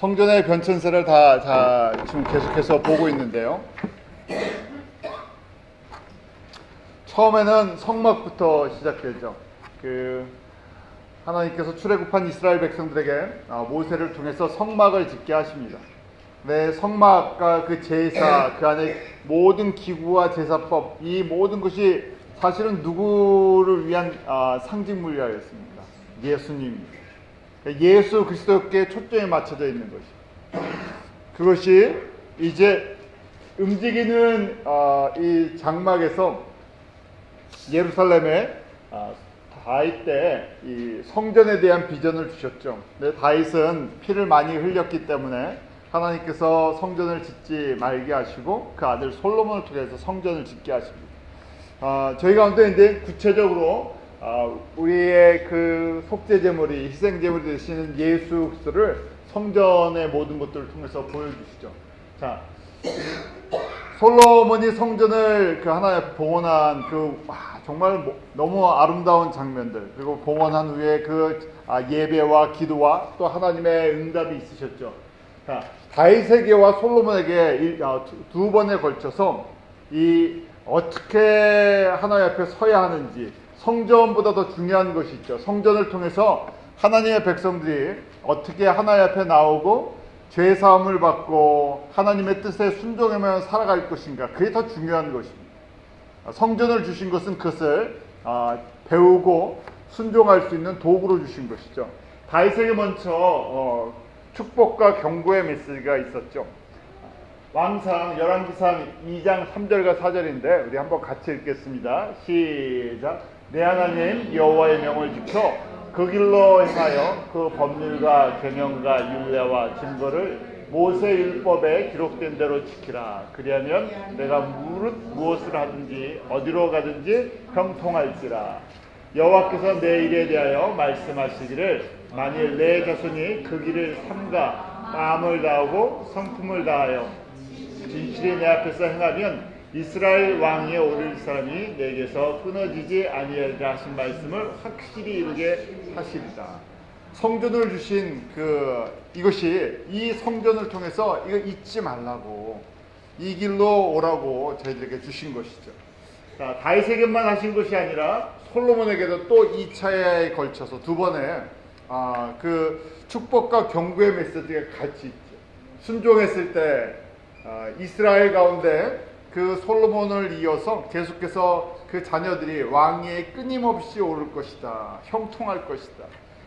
성전의 변천사를 다 지금 계속해서 보고 있는데요. 처음에는 성막부터 시작되죠. 하나님께서 출애굽한 이스라엘 백성들에게 모세를 통해서 성막을 짓게 하십니다. 네, 성막과 그 제사, 그 안에 모든 기구와 제사법, 이 모든 것이 사실은 누구를 위한 상징물이었습니다. 예수님입니다. 예수 그리스도께 초점이 맞춰져 있는 것이. 그것이 이제 움직이는 이 장막에서 예루살렘에 다윗 때 이 성전에 대한 비전을 주셨죠. 근데 다윗은 피를 많이 흘렸기 때문에 하나님께서 성전을 짓지 말게 하시고 그 아들 솔로몬을 통해서 성전을 짓게 하십니다. 저희 가운데 이제 구체적으로 우리의 그 속죄 제물이 희생 제물이 되시는 예수 그리스도를 성전의 모든 것들을 통해서 보여주시죠. 자, 솔로몬이 성전을 그 하나님 앞에 봉헌한 정말 너무 아름다운 장면들, 그리고 봉헌한 후에 예배와 기도와 또 하나님의 응답이 있으셨죠. 자, 다윗에게와 솔로몬에게 두 번에 걸쳐서 어떻게 하나님 앞에 서야 하는지, 성전보다 더 중요한 것이 있죠. 성전을 통해서 하나님의 백성들이 어떻게 하나님 앞에 나오고 죄 사함을 받고 하나님의 뜻에 순종하며 살아갈 것인가, 그게 더 중요한 것입니다. 성전을 주신 것은 그것을 배우고 순종할 수 있는 도구로 주신 것이죠. 다윗에게 먼저 축복과 경고의 메시지가 있었죠. 왕상 열왕기상 2장 3절과 4절인데 우리 한번 같이 읽겠습니다. 시작. 내 하나님 여호와의 명을 지켜 그 길로 행하여 그 법률과 계명과 율례와 증거를 모세 율법에 기록된 대로 지키라. 그리하면 내가 무엇을 하든지 어디로 가든지 형통할지라. 여호와께서 내 일에 대하여 말씀하시기를 만일 내 자손이 그 길을 삼가 마음을 다하고 성품을 다하여 진실이 내 앞에서 행하면 이스라엘 왕위에 오를 사람이 내게서 끊어지지 아니하리라 하신 말씀을 확실히 이루게 하시리라. 성전을 주신 이것이 이 성전을 통해서 이거 잊지 말라고, 이 길로 오라고 저희들에게 주신 것이죠. 자, 다윗에게만 하신 것이 아니라 솔로몬에게도 또 2차에 걸쳐서 두 번의 축복과 경고의 메시지가 같이 있죠. 순종했을 때 이스라엘 가운데 그 솔로몬을 이어서 계속해서 그 자녀들이 왕위에 끊임없이 오를 것이다, 형통할 것이다.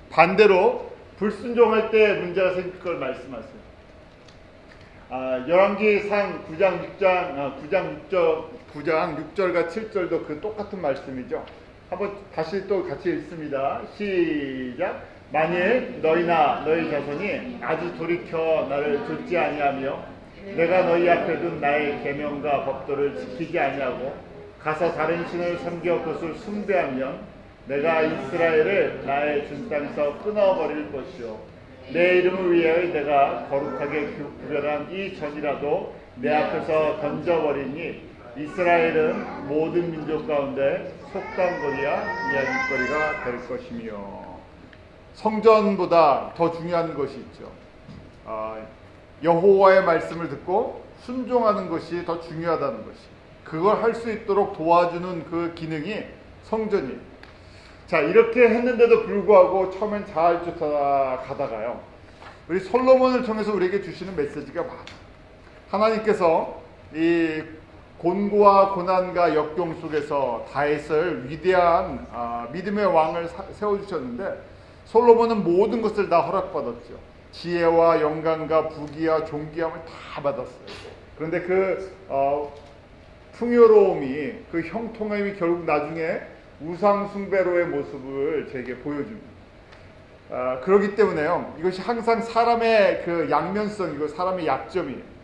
반대로 불순종할 때 문제가 생길 걸 말씀하세요. 열왕기상 9장 6절과 7절도 그 똑같은 말씀이죠. 한번 다시 또 같이 읽습니다. 시작. 만일 너희나 너희 자손이 아주 돌이켜 나를 듣지 아니하며 내가 너희 앞에 둔 나의 계명과 법도를 지키지 아니하고 가서 다른 신을 섬겨 그것을 숭배하면 내가 이스라엘을 나의 준 땅에서 끊어버릴 것이요 내 이름을 위하여 내가 거룩하게 구별한 이 전이라도 내 앞에서 던져버리니 이스라엘은 모든 민족 가운데 속담거리야 이야기거리가 될 것이며. 성전보다 더 중요한 것이 있죠. 여호와의 말씀을 듣고 순종하는 것이 더 중요하다는 것이, 그걸 할 수 있도록 도와주는 그 기능이 성전이. 자, 이렇게 했는데도 불구하고 처음엔 잘 쫓아가다가요, 우리 솔로몬을 통해서 우리에게 주시는 메시지가 많아요. 하나님께서 이 곤고와 고난과 역경 속에서 다윗을 위대한 믿음의 왕을 세워주셨는데 솔로몬은 모든 것을 다 허락받았죠. 지혜와 영광과 부귀와 존귀함을 다 받았어요. 그런데 풍요로움이, 그 형통함이 결국 나중에 우상 숭배로의 모습을 저에게 보여줍니다. 그렇기 때문에요, 이것이 항상 사람의 그 양면성이고 사람의 약점이에요.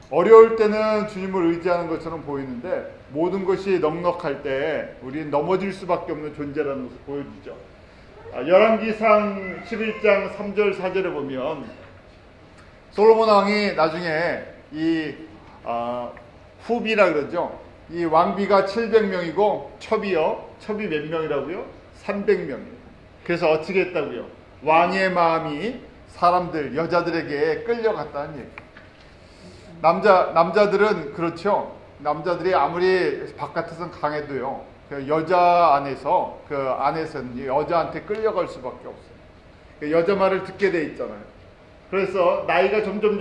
어려울 때는 주님을 의지하는 것처럼 보이는데 모든 것이 넉넉할 때 우리는 넘어질 수밖에 없는 존재라는 것을 보여주죠. 열왕기상 11장 3절 4절에 보면 솔로몬 왕이 나중에 후비라 그러죠. 이 왕비가 700명이고 첩이 몇 명이라고요? 300명이에요. 그래서 어떻게 했다고요? 왕의 마음이 사람들, 여자들에게 끌려갔다는 얘기. 남자들은 그렇죠. 남자들이 아무리 바깥에서는 강해도요, 그 여자 안에서, 그 안에서는 여자한테 끌려갈 수밖에 없어요. 그 여자 말을 듣게 돼 있잖아요. 그래서 나이가 점점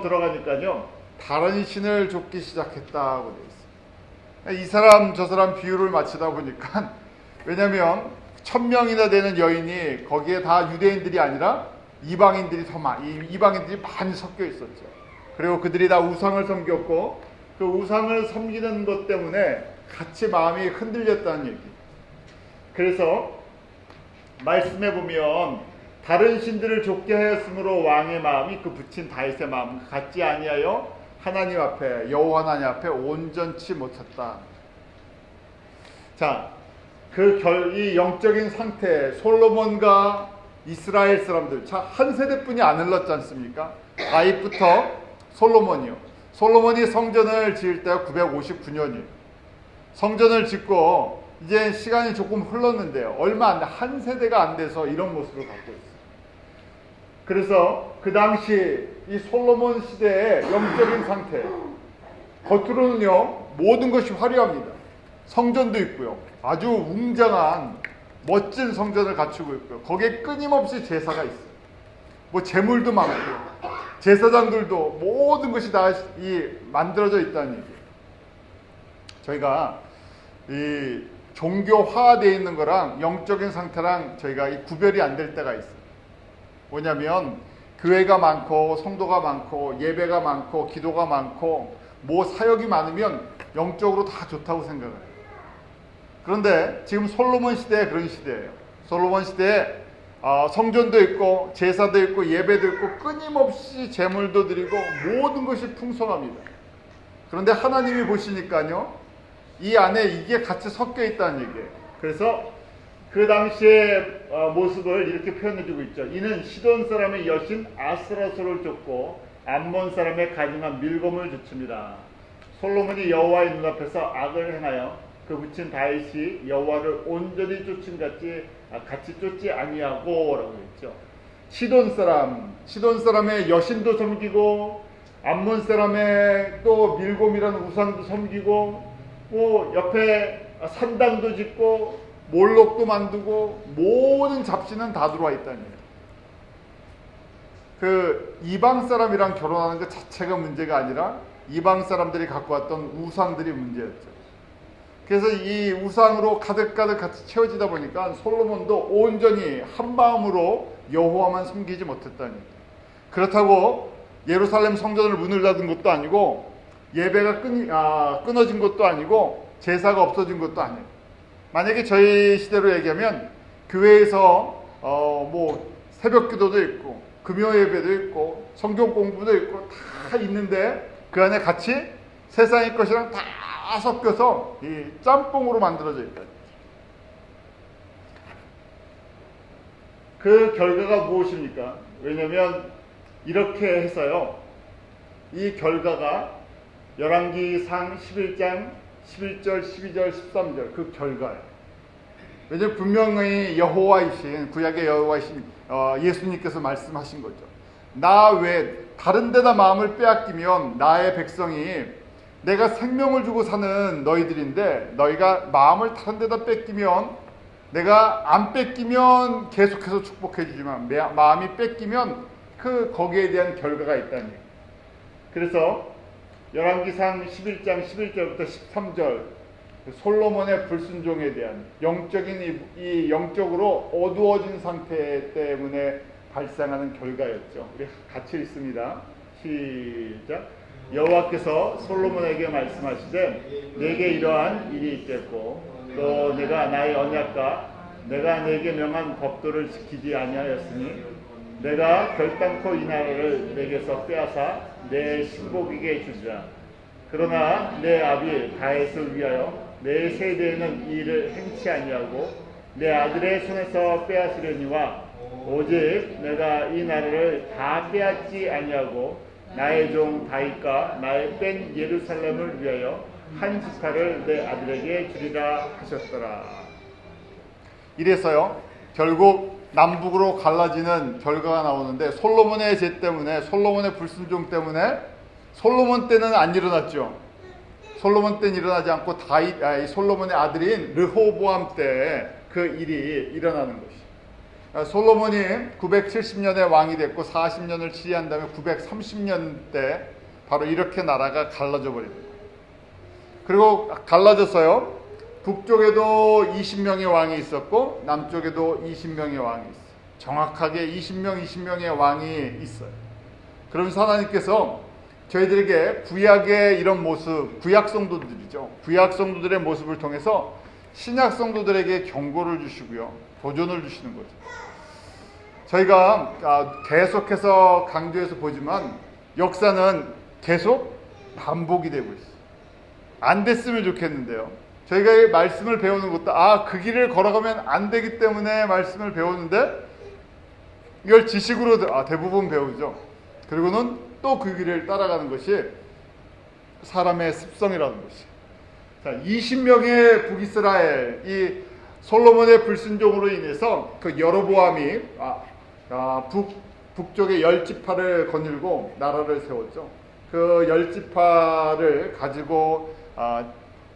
들어가니까요, 다른 신을 좇기 시작했다고 돼 있어요. 이 사람 저 사람 비유를 맞추다 보니까, 왜냐면 1000명이나 되는 여인이 거기에 다 유대인들이 아니라 이방인들이 이방인들이 많이 섞여 있었죠. 그리고 그들이 다 우상을 섬겼고, 그 우상을 섬기는 것 때문에 같이 마음이 흔들렸다는 얘기. 그래서 말씀해 보면 다른 신들을 좇게 하였으므로 왕의 마음이 그 붙인 다윗의 마음 같지 아니하여 하나님 앞에, 여호와 하나님 앞에 온전치 못했다. 자, 이 영적인 상태, 솔로몬과 이스라엘 사람들, 한 세대뿐이 안 흘렀지 않습니까? 다윗부터 솔로몬이요. 솔로몬이 성전을 지을 때가 959년이에요. 성전을 짓고 이제 시간이 조금 흘렀는데요, 얼마 안 돼, 한 세대가 안 돼서 이런 모습을 갖고 있어요. 그래서 그 당시 이 솔로몬 시대의 영적인 상태, 겉으로는요 모든 것이 화려합니다. 성전도 있고요, 아주 웅장한 멋진 성전을 갖추고 있고요, 거기에 끊임없이 제사가 있어요. 뭐 제물도 많고요, 제사장들도 모든 것이 다 만들어져 있다는 얘기예요. 저희가 이 종교화되어 있는 거랑 영적인 상태랑 저희가 이 구별이 안 될 때가 있어요. 뭐냐면 교회가 많고 성도가 많고 예배가 많고 기도가 많고 뭐 사역이 많으면 영적으로 다 좋다고 생각을 해요. 그런데 지금 솔로몬 시대에 그런 시대예요. 솔로몬 시대에 성전도 있고 제사도 있고 예배도 있고 끊임없이 제물도 드리고 모든 것이 풍성합니다. 그런데 하나님이 보시니까요, 이 안에 이게 같이 섞여 있다는 얘기예요. 그래서 그 당시의 모습을 이렇게 표현해주고 있죠. 이는 시돈 사람의 여신 아스라소를 쫓고 암몬 사람의 가증한 밀검을 좇습니다. 솔로몬이 여호와의 눈앞에서 악을 행하여 그 붙인 다윗이 여호와를 온전히 쫓은 같이 쫓지 아니하고 라고 했죠. 시돈 사람의 여신도 섬기고 암몬 사람의 또 밀곰이라는 우상도 섬기고 뭐 옆에 산당도 짓고 몰록도 만들고 모든 잡신은 다 들어와 있다는 얘기예요. 그 이방 사람이랑 결혼하는 것 자체가 문제가 아니라 이방 사람들이 갖고 왔던 우상들이 문제였죠. 그래서 이 우상으로 가득가득 같이 채워지다 보니까 솔로몬도 온전히 한 마음으로 여호와만 섬기지 못했다는 얘기예요. 그렇다고 예루살렘 성전을 문을 닫은 것도 아니고 예배가 끊어진 것도 아니고 제사가 없어진 것도 아니에요. 만약에 저희 시대로 얘기하면 교회에서 뭐 새벽 기도도 있고 금요 예배도 있고 성경 공부도 있고 다 있는데 그 안에 같이 세상의 것이랑 다 섞여서 이 짬뽕으로 만들어져 있다. 그 결과가 무엇입니까? 왜냐하면 이렇게 해서요, 이 결과가 열왕기상 11장 11절, 12절, 13절 그 결과예요. 왜냐하면 분명히 여호와이신, 구약의 여호와이신 예수님께서 말씀하신 거죠. 나 외 다른 데다 마음을 빼앗기면 나의 백성이, 내가 생명을 주고 사는 너희들인데 너희가 마음을 다른 데다 뺏기면, 내가 안 뺏기면 계속해서 축복해 주지만 마음이 뺏기면 거기에 대한 결과가 있다는 얘기예요. 그래서 열왕기상 11장 11절부터 13절 솔로몬의 불순종에 대한 영적인 이 영적으로 어두워진 상태 때문에 발생하는 결과였죠. 우리 같이 읽습니다. 시작. 여호와께서 솔로몬에게 말씀하시되 내게 이러한 일이 있겠고 또 내가 나의 언약과 내가 내게 명한 법도를 지키지 아니하였으니 내가 결단코 이 나라를 내게서 빼앗아 내 신복에게 주리라. 그러나 내 아비 다윗을 위하여 내 세대에는 이 일을 행치 아니하고 내 아들의 손에서 빼앗으려니와 오직 내가 이 나라를 다 빼앗지 아니하고 나의 종 다윗과 나의 뺀 예루살렘을 위하여 한 지파를 내 아들에게 주리라 하셨더라. 이래서요, 결국 남북으로 갈라지는 결과가 나오는데 솔로몬의 죄 때문에, 솔로몬의 불순종 때문에 솔로몬 때는 안 일어났죠. 솔로몬 때는 일어나지 않고 솔로몬의 아들인 르호보암 때 그 일이 일어나는 것이. 솔로몬이 970년에 왕이 됐고 40년을 치리한 다음에 930년 때 바로 이렇게 나라가 갈라져 버립니다. 그리고 갈라졌어요. 북쪽에도 20명의 왕이 있었고 남쪽에도 20명의 왕이 있어요. 정확하게 20명의 왕이 있어요. 그러면서 하나님께서 저희들에게 구약의 이런 모습, 구약 성도들이죠. 구약 성도들의 모습을 통해서 신약 성도들에게 경고를 주시고요. 도전을 주시는 거죠. 저희가 계속해서 강조해서 보지만 역사는 계속 반복이 되고 있어요. 안 됐으면 좋겠는데요. 저희가 이 말씀을 배우는 것도 그 길을 걸어가면 안 되기 때문에 말씀을 배우는데 이걸 지식으로 대부분 배우죠. 그리고는 또 그 길을 따라가는 것이 사람의 습성이라는 것이. 자, 20명의 북이스라엘, 이 솔로몬의 불순종으로 인해서 그 여로보암이 북쪽의 10지파를 거닐고 나라를 세웠죠. 그 10지파를 가지고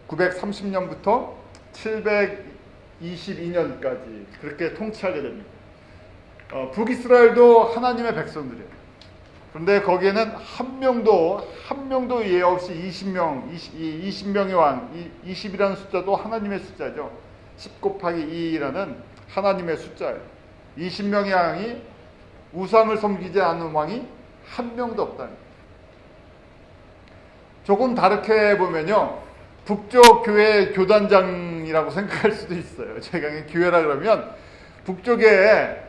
930년부터 722년까지 그렇게 통치하게 됩니다. 북이스라엘도 하나님의 백성들이에요. 그런데 거기에는 한 명도 예 없이 20명의 왕, 20이라는 숫자도 하나님의 숫자죠. 10 곱하기 2라는 하나님의 숫자예요. 20명의 왕이 우상을 섬기지 않는 왕이 한 명도 없다는 거예요. 조금 다르게 보면요, 북쪽 교회 교단장이라고 생각할 수도 있어요. 제가 교회라 그러면 북쪽에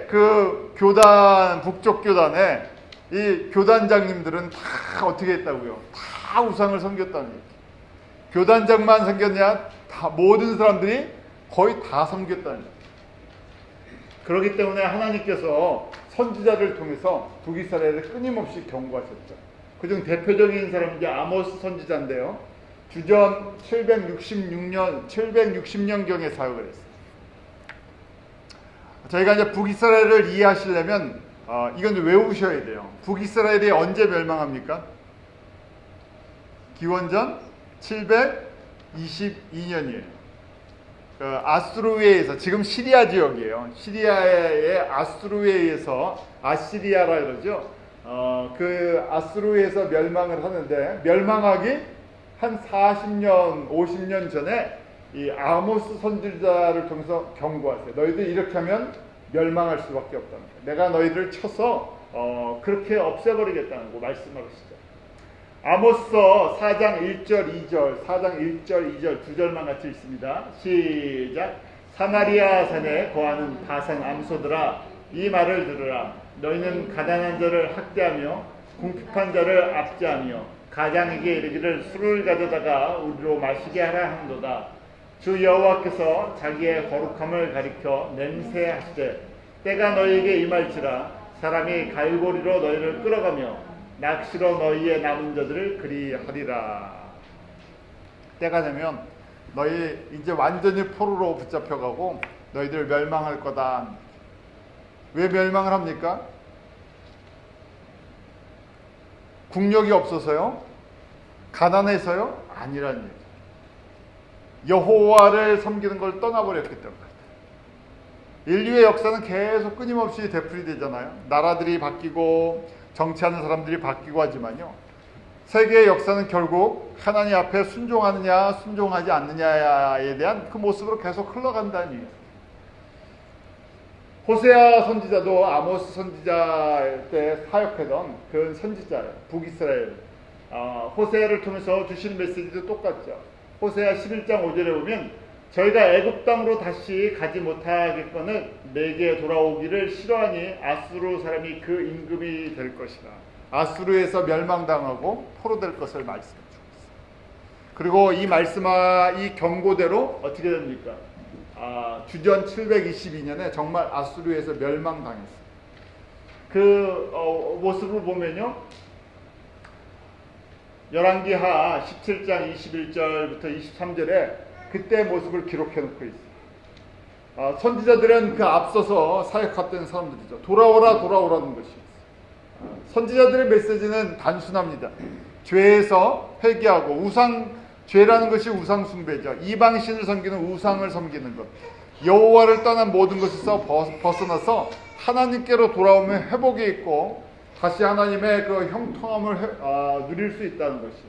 그 교단, 북쪽 교단에 이 교단장님들은 다 어떻게 했다고요? 다 우상을 섬겼다는 얘기. 교단장만 섬겼냐? 다 모든 사람들이 거의 다 섬겼다는 얘기. 그렇기 때문에 하나님께서 선지자를 통해서 북이스라엘을 끊임없이 경고하셨죠. 그중 대표적인 사람이 이제 아모스 선지자인데요. 주전 760년경에 사역을 했어요. 저희가 이제 북이스라엘을 이해하시려면 이건 외우셔야 돼요. 북이스라엘이 언제 멸망합니까? 기원전 722년이에요. 아수르에서, 지금 시리아 지역이에요. 시리아의 아수르에서, 아시리아라 그러죠. 그 아수르에서 멸망을 하는데, 멸망하기 한 40년, 50년 전에 이 아모스 선지자를 통해서 경고하세요. 너희들 이렇게 하면 멸망할 수밖에 없다는 거예요. 내가 너희들을 쳐서 그렇게 없애버리겠다는 거 말씀하시죠. 아모스서 4장 1절 2절, 4장 1절 2절 두 절만 같이 읽습니다. 시작. 사마리아 산에 거하는 바산 암소들아, 이 말을 들으라. 너희는 가난한 자를 학대하며 궁핍한 자를 압제하며 가장에게 이르기를 술을 가져다가 우리로 마시게 하라 한도다. 주 여호와께서 자기의 거룩함을 가리켜 맹세하시되 때가 너희에게 임할지라. 사람이 갈고리로 너희를 끌어가며 낚시로 너희의 남은 자들을 그리하리라. 때가 되면 너희 이제 완전히 포로로 붙잡혀가고 너희들 멸망할 거다. 왜 멸망을 합니까? 국력이 없어서요? 가난해서요? 아니라는 얘기죠. 여호와를 섬기는 걸 떠나버렸기 때문에. 인류의 역사는 계속 끊임없이 되풀이되잖아요. 나라들이 바뀌고 정치하는 사람들이 바뀌고 하지만요, 세계의 역사는 결국 하나님 앞에 순종하느냐 순종하지 않느냐에 대한 그 모습으로 계속 흘러간다는 얘기예요. 호세아 선지자도 아모스 선지자 때 사역하던 그 선지자예요. 북이스라엘. 호세아를 통해서 주신 메시지도 똑같죠. 호세아 11장 5절에 보면 저희가 애굽 땅으로 다시 가지 못하겠거늘 내게 돌아오기를 싫어하니 아수르 사람이 그 임금이 될 것이라. 아수르에서 멸망당하고 포로될 것을 말씀해 주고 있어요. 그리고 이 이 경고대로 어떻게 됩니까? 주전 722년에 정말 아수르에서 멸망당했어요. 그 모습을 보면요, 열왕기하 17장 21절부터 23절에 그때 모습을 기록해 놓고 있어요. 선지자들은 그 앞서서 사역했던 사람들이죠. 돌아오라 돌아오라는 것이. 선지자들의 메시지는 단순합니다. 죄에서 회개하고 죄라는 것이 우상 숭배죠. 이방신을 섬기는 우상을 섬기는 것. 여호와를 떠난 모든 것에서 벗어나서 하나님께로 돌아오면 회복이 있고 다시 하나님의 그 형통함을 누릴 수 있다는 것이죠.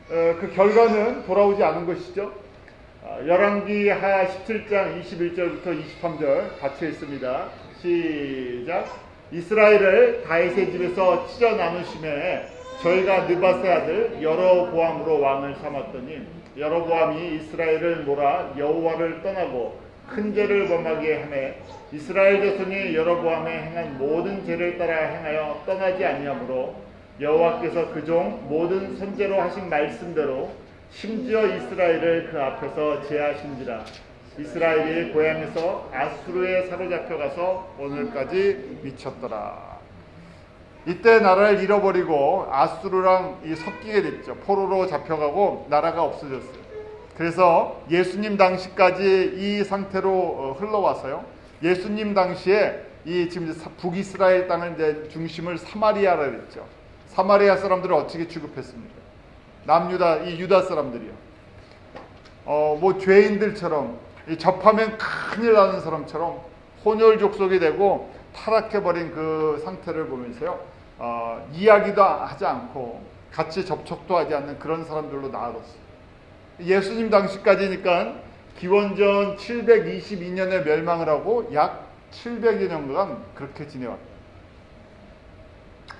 그 결과는 돌아오지 않은 것이죠. 열왕기 하 17장 21절부터 23절 같이 있습니다. 시작. 이스라엘을 다윗의 집에서 찢어 나누심에 저희가 느밧의 아들 여로보암으로 왕을 삼았더니 여로보암이 이스라엘을 몰아 여호와를 떠나고 큰 죄를 범하게 하매 이스라엘 자손이 여로보암에 행한 모든 죄를 따라 행하여 떠나지 아니하므로 여호와께서 그 종 모든 선제로 하신 말씀대로 심지어 이스라엘을 그 앞에서 제하신지라. 이스라엘이 고향에서 아수르에 사로잡혀가서 오늘까지 미쳤더라. 이때 나라를 잃어버리고 아수르랑 섞이게 됐죠. 포로로 잡혀가고 나라가 없어졌어요. 그래서 예수님 당시까지 이 상태로 흘러와서요. 예수님 당시에 이 지금 북이스라엘 땅을 이제 중심을 사마리아라 그랬죠. 사마리아 사람들을 어떻게 취급했습니까? 남유다, 이 유다 사람들이요. 뭐 죄인들처럼 접하면 큰일 나는 사람처럼 혼혈족속이 되고 타락해버린 그 상태를 보면서요. 이야기도 하지 않고 같이 접촉도 하지 않는 그런 사람들로 나아졌어요. 예수님 당시까지니까 기원전 722년에 멸망을 하고 약 700여 년간 그렇게 지내왔다.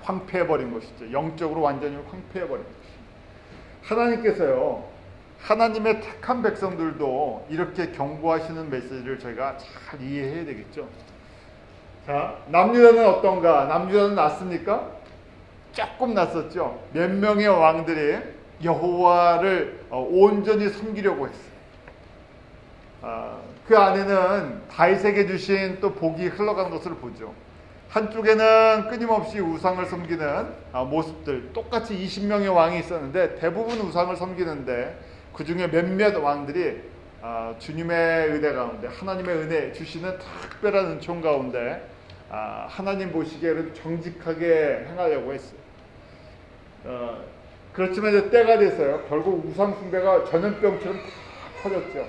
황폐해버린 것이죠. 영적으로 완전히 황폐해버린 것이죠. 하나님께서요, 하나님의 택한 백성들도 이렇게 경고하시는 메시지를 저희가 잘 이해해야 되겠죠. 자, 남유다는 어떤가? 남유다는 낫습니까? 조금 낫었죠. 몇 명의 왕들이 여호와를 온전히 섬기려고 했어요. 그 안에는 다윗에게 주신 또 복이 흘러간 것을 보죠. 한쪽에는 끊임없이 우상을 섬기는 모습들, 똑같이 20명의 왕이 있었는데 대부분 우상을 섬기는데 그 중에 몇몇 왕들이 주님의 은혜 가운데, 하나님의 은혜 주시는 특별한 은총 가운데 하나님 보시기에는 정직하게 행하려고 했어요. 그렇지만 이제 때가 돼서요, 결국 우상 숭배가 전염병처럼 다 퍼졌죠.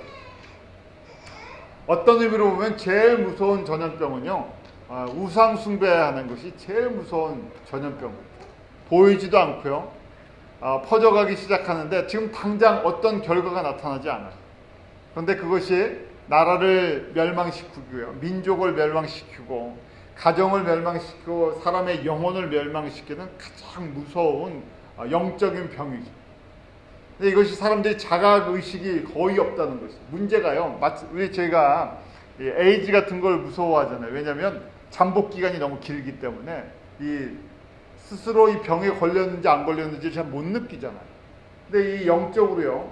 어떤 의미로 보면 제일 무서운 전염병은요, 우상 숭배하는 것이 제일 무서운 전염병. 보이지도 않고요, 퍼져가기 시작하는데 지금 당장 어떤 결과가 나타나지 않아요. 그런데 그것이 나라를 멸망시키고요, 민족을 멸망시키고 가정을 멸망시키고 사람의 영혼을 멸망시키는 가장 무서운 영적인 병이죠. 근데 이것이 사람들이 자각의식이 거의 없다는 것이죠. 문제가요, 우리 저희가 에이즈 같은 걸 무서워하잖아요. 왜냐하면 잠복 기간이 너무 길기 때문에 스스로 이 병에 걸렸는지 안 걸렸는지 잘 못 느끼잖아요. 근데 이 영적으로요,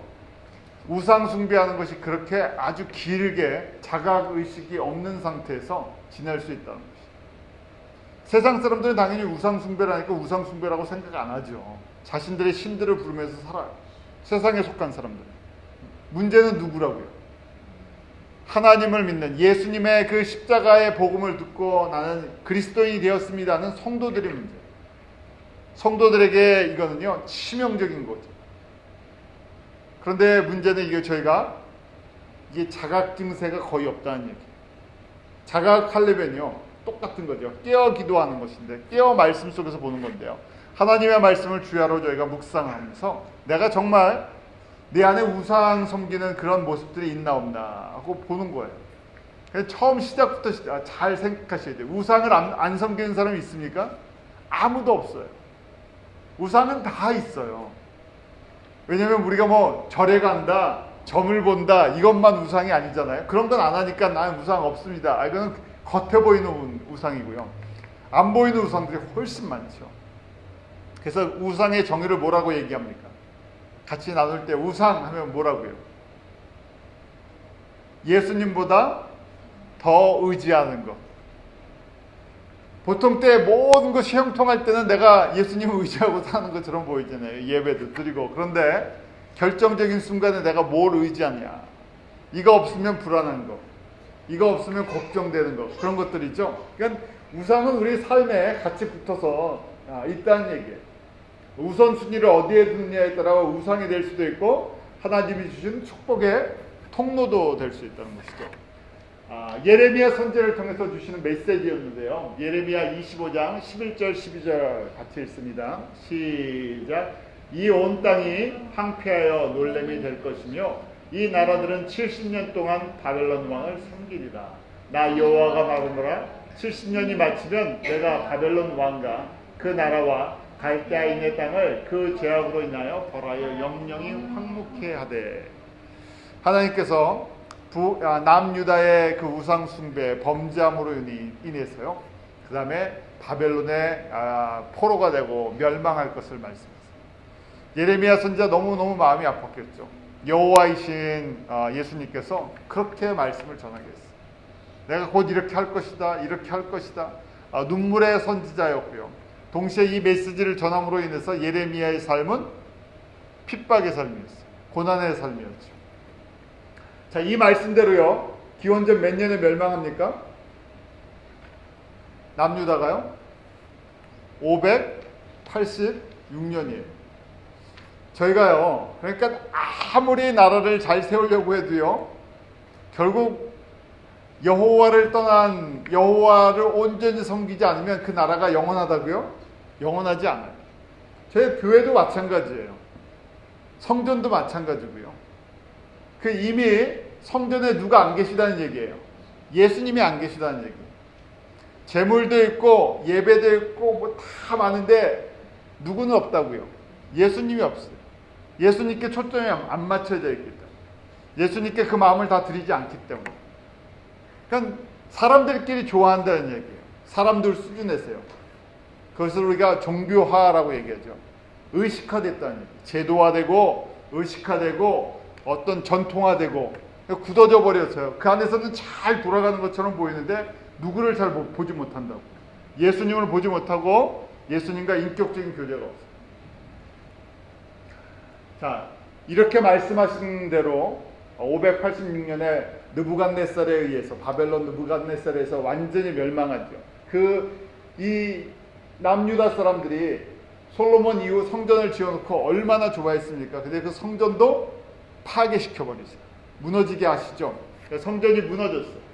우상 숭배하는 것이 그렇게 아주 길게 자각의식이 없는 상태에서 지낼 수 있다는 것이죠. 세상 사람들은 당연히 우상 숭배를 하니까 우상 숭배라고 생각 안 하죠. 자신들의 신들을 부르면서 살아요. 세상에 속한 사람들. 문제는 누구라고요? 하나님을 믿는, 예수님의 그 십자가의 복음을 듣고 나는 그리스도인이 되었습니다는 성도들의 문제. 성도들에게 이거는요, 치명적인 거죠. 그런데 문제는 이게 자각 증세가 거의 없다는 얘기예요. 자각하려면요, 똑같은 거죠. 깨어 기도하는 것인데, 깨어 말씀 속에서 보는 건데요. 하나님의 말씀을 주야로 저희가 묵상하면서 내가 정말 내 안에 우상 섬기는 그런 모습들이 있나 없나 하고 보는 거예요. 처음 시작부터 잘 생각하셔야 돼요. 우상을 안 섬기는 사람이 있습니까? 아무도 없어요. 우상은 다 있어요. 왜냐면 우리가 뭐 절에 간다, 점을 본다, 이것만 우상이 아니잖아요. 그런 건 안 하니까 나는 우상 없습니다. 이거는 겉에 보이는 우상이고요. 안 보이는 우상들이 훨씬 많죠. 그래서 우상의 정의를 뭐라고 얘기합니까? 같이 나눌 때 우상 하면 뭐라고요? 예수님보다 더 의지하는 것. 보통 때 모든 것이 형통할 때는 내가 예수님을 의지하고 사는 것처럼 보이잖아요. 예배도 드리고. 그런데 결정적인 순간에 내가 뭘 의지하냐. 이거 없으면 불안한 거. 이거 없으면 걱정되는 거, 그런 것들이죠. 그러니까 우상은 우리 삶에 같이 붙어서 있다는 얘기예요. 우선순위를 어디에 두느냐에 따라 우상이 될 수도 있고 하나님이 주신 축복의 통로도 될 수 있다는 것이죠. 예레미야 선지자를 통해서 주시는 메시지였는데요. 예레미야 25장 11절 12절 같이 읽습니다. 시작. 이 온 땅이 황폐하여 놀램이 될 것이며 이 나라들은 70년 동안 바벨론 왕을 섬기리라. 나 여호와가 말하노라. 70년이 마치면 내가 바벨론 왕과 그 나라와 갈대아인의 땅을 그 죄악으로 인하여 벌하여 영영이 황무케 하되. 하나님께서 남유다의 그 우상 숭배 범죄함으로 인해서요, 그 다음에 바벨론의 포로가 되고 멸망할 것을 말씀하셨어요. 예레미야 선지자 너무너무 마음이 아팠겠죠. 여호와이신 예수님께서 그렇게 말씀을 전하게 했어요. 내가 곧 이렇게 할 것이다, 이렇게 할 것이다. 눈물의 선지자였고요. 동시에 이 메시지를 전함으로 인해서 예레미야의 삶은 핍박의 삶이었어요. 고난의 삶이었죠. 자, 이 말씀대로요, 기원전 몇 년에 멸망합니까? 남유다가요? 586년이에요. 저희가요, 그러니까 아무리 나라를 잘 세우려고 해도요, 결국 여호와를 떠난, 여호와를 온전히 섬기지 않으면 그 나라가 영원하다고요? 영원하지 않아요. 저희 교회도 마찬가지예요. 성전도 마찬가지고요. 그 이미 성전에 누가 안 계시다는 얘기예요. 예수님이 안 계시다는 얘기예요. 제물도 있고 예배도 있고 뭐 다 많은데 누구는 없다고요. 예수님이 없어요. 예수님께 초점이 안 맞춰져 있기 때문에, 예수님께 그 마음을 다 드리지 않기 때문에. 그러니까 사람들끼리 좋아한다는 얘기예요. 사람들 수준에서요. 그것을 우리가 종교화라고 얘기하죠. 의식화됐다는 얘기예요. 제도화되고 의식화되고 어떤 전통화되고 굳어져 버렸어요. 그 안에서는 잘 돌아가는 것처럼 보이는데 누구를 잘 보지 못한다고. 예수님을 보지 못하고 예수님과 인격적인 교제가 없어요. 자, 이렇게 말씀하신 대로 586년에 느부갓네살에 의해서, 바벨론 느부갓네살에서 완전히 멸망하죠. 이 남유다 사람들이 솔로몬 이후 성전을 지어놓고 얼마나 좋아했습니까? 근데 그 성전도 파괴시켜버리죠. 무너지게 하시죠. 성전이 무너졌어요.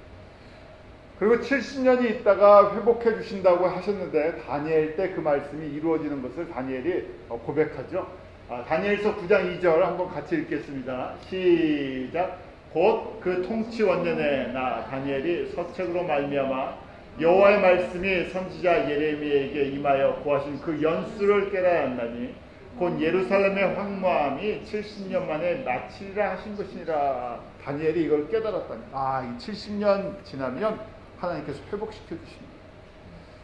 그리고 70년이 있다가 회복해 주신다고 하셨는데, 다니엘 때 그 말씀이 이루어지는 것을 다니엘이 고백하죠. 다니엘서 9장 2절 한번 같이 읽겠습니다. 시작. 곧 그 통치 원년에 나 다니엘이 서책으로 말미암아 여호와의 말씀이 선지자 예레미야에게 임하여 고하신 그 연수를 깨달았나니 곧 예루살렘의 황무함이 70년 만에 마치리라 하신 것이니라. 다니엘이 이걸 깨달았다니. 이 70년 지나면 하나님께서 회복시켜 주십니다.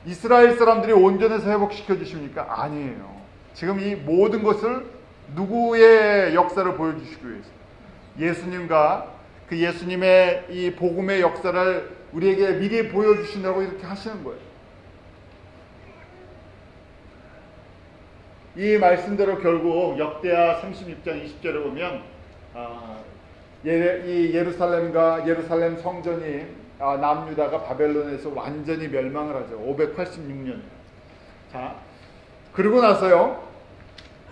이스라엘 사람들이 온전해서 회복시켜 주십니까? 아니에요. 지금 이 모든 것을 누구의 역사를 보여주시기 위해서, 예수님과 그 예수님의 이 복음의 역사를 우리에게 미리 보여주신다고 이렇게 하시는 거예요. 이 말씀대로 결국 역대하 36장 20절에 보면 이 예루살렘 성전이 남유다가 바벨론에서 완전히 멸망을 하죠. 586년. 자, 그리고 나서요,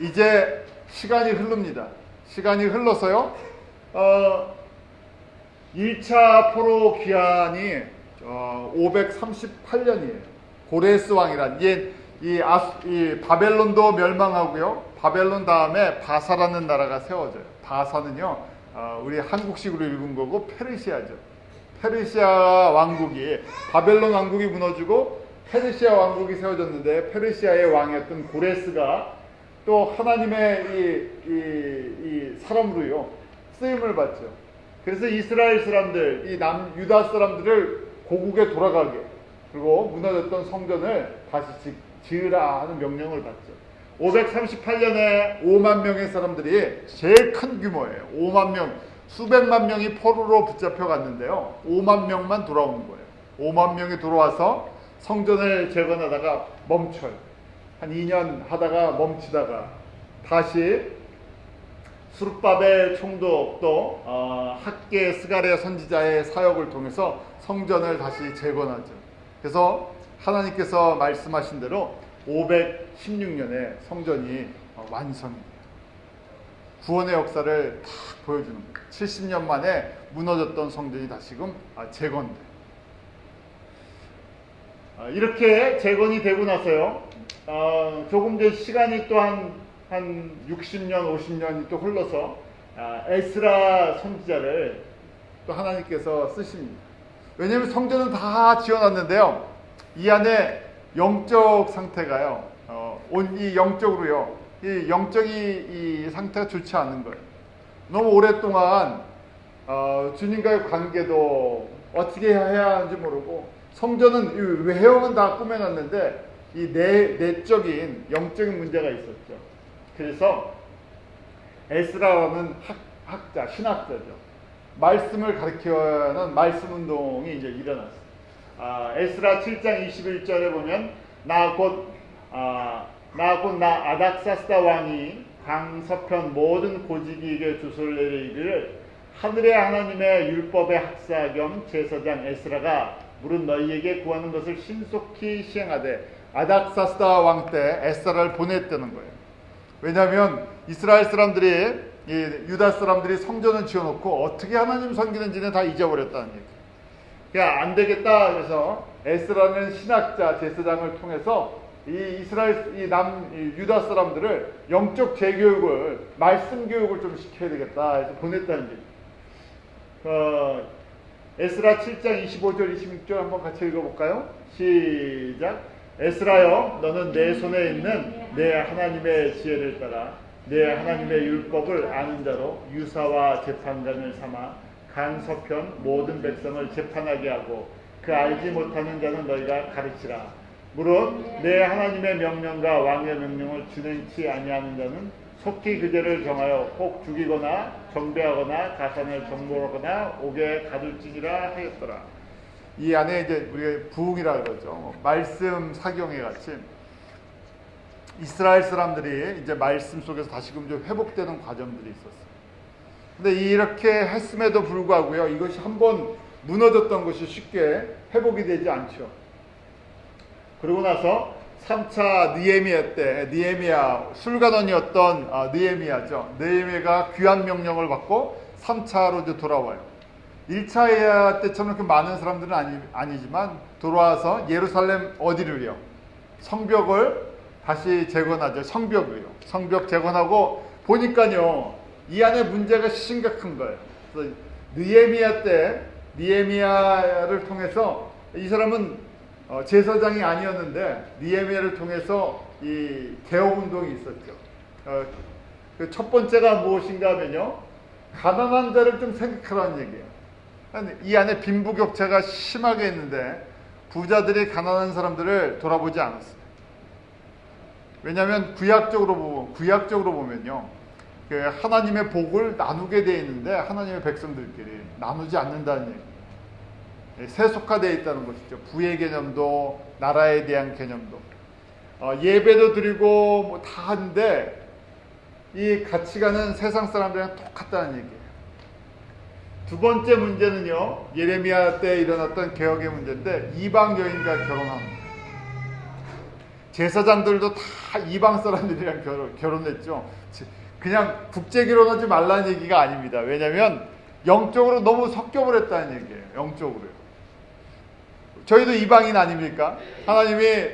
이제 시간이 흐릅니다. 시간이 흘러서요, 1차 포로 귀환이 538년이에요. 고레스 왕이란, 이 바벨론도 멸망하고요, 바벨론 다음에 바사라는 나라가 세워져요. 바사는요, 우리 한국식으로 읽은 거고 페르시아죠. 페르시아 왕국이, 바벨론 왕국이 무너지고 페르시아 왕국이 세워졌는데, 페르시아의 왕이었던 고레스가 또 하나님의 이 사람으로요 쓰임을 받죠. 그래서 이스라엘 사람들, 이 남유다 사람들을 고국에 돌아가게, 그리고 무너졌던 성전을 다시 지으라 하는 명령을 받죠. 538년에 5만 명의 사람들이, 제일 큰 규모예요. 5만 명, 수백만 명이 포로로 붙잡혀 갔는데요, 5만 명만 돌아오는 거예요. 5만 명이 돌아와서 성전을 재건하다가 멈춰요. 한 2년 하다가 멈추다가 다시 수르바벨 총독도 학계 스가랴 선지자의 사역을 통해서 성전을 다시 재건하죠. 그래서 하나님께서 말씀하신 대로 516년에 성전이 완성이 돼요. 구원의 역사를 딱 보여주는 거예요. 70년 만에 무너졌던 성전이 다시금 재건돼요. 이렇게 재건이 되고 나서요, 조금 더 시간이 또 한 60년, 50년이 또 흘러서 에스라 선지자를 또 하나님께서 쓰십니다. 왜냐하면 성전은 다 지어놨는데요, 이 안에 영적 상태가요, 이 영적으로요, 이 영적이 이 상태가 좋지 않은 거예요. 너무 오랫동안 주님과의 관계도 어떻게 해야 하는지 모르고, 성전은 외형은 다 꾸며놨는데 이 내적인 영적인 문제가 있었죠. 그래서 에스라라는 학자, 신학자죠. 말씀을 가르쳐야 하는 말씀 운동이 이제 일어났어요. 에스라 7장 21절에 보면 나 곧 아닥사스다 왕이 강서편 모든 고지기에게 주소를 내리기를 하늘의 하나님의 율법의 학사 겸 제사장 에스라가 물은 너희에게 구하는 것을 신속히 시행하되 아닥사스다 왕 때 에스라를 보냈다는 거예요. 왜냐하면 이스라엘 사람들이, 유다 사람들이 성전을 지어놓고 어떻게 하나님 섬기는지는 다 잊어버렸다는 얘기예요. 그러니까 안 되겠다. 그래서 에스라는 신학자, 제사장을 통해서 이 유다 사람들을 영적 재교육을, 말씀 교육을 좀 시켜야 되겠다 해서 보냈다는 얘기예요. 에스라 7장 25절 26절 한번 같이 읽어볼까요? 시작. 에스라여, 너는 내 손에 있는 내 하나님의 지혜를 따라 내 하나님의 율법을 아는 자로 유사와 재판관을 삼아 강서편 모든 백성을 재판하게 하고 그 알지 못하는 자는 너희가 가르치라. 무릇 내 하나님의 명령과 왕의 명령을 준행치 아니하는 자는 속히 그 죄를 정하여 혹 죽이거나 정배하거나 가산을 정벌하거나 옥에 가둘지니라 하였더라. 이 안에 이제 우리가 부흥이라 그러죠. 말씀 사경에 같이 이스라엘 사람들이 이제 말씀 속에서 다시금 좀 회복되는 과정들이 있었어요. 근데 이렇게 했음에도 불구하고요, 이것이 한번 무너졌던 것이 쉽게 회복이 되지 않죠. 그러고 나서 3차 느헤미야 때, 느헤미야 술관원이었던 느헤미야죠. 느헤미야가 귀환 명령을 받고 3차로 이제 돌아와요. 1차 때처럼 그렇게 많은 사람들은 아니지만 돌아와서 예루살렘 어디를요? 성벽을 다시 재건하죠. 성벽을요. 성벽 재건하고 보니까요, 이 안에 문제가 심각한 거예요. 그래서 느헤미야 때, 느헤미야를 통해서 이 사람은 제사장이 아니었는데 느헤미야를 통해서 이 개혁 운동이 있었죠. 그 첫 번째가 무엇인가 하면요, 가난한 자를 좀 생각하라는 얘기예요. 이 안에 빈부격차가 심하게 있는데 부자들이 가난한 사람들을 돌아보지 않았어요. 왜냐하면 구약적으로 보면요, 그 하나님의 복을 나누게 되어 있는데 하나님의 백성들끼리 나누지 않는다는 얘기예요. 세속화되어 있다는 것이죠. 부의 개념도 나라에 대한 개념도 예배도 드리고 뭐 다 하는데 이 가치관은 세상 사람들이랑 똑같다는 얘기예요. 두 번째 문제는요, 예레미야 때 일어났던 개혁의 문제인데 이방 여인과 결혼합니다. 제사장들도 다 이방 사람들이랑 결혼했죠. 그냥 국제 결혼하지 말라는 얘기가 아닙니다. 왜냐하면 영적으로 너무 섞여버렸다는 얘기예요. 영적으로요. 저희도 이방인 아닙니까? 하나님이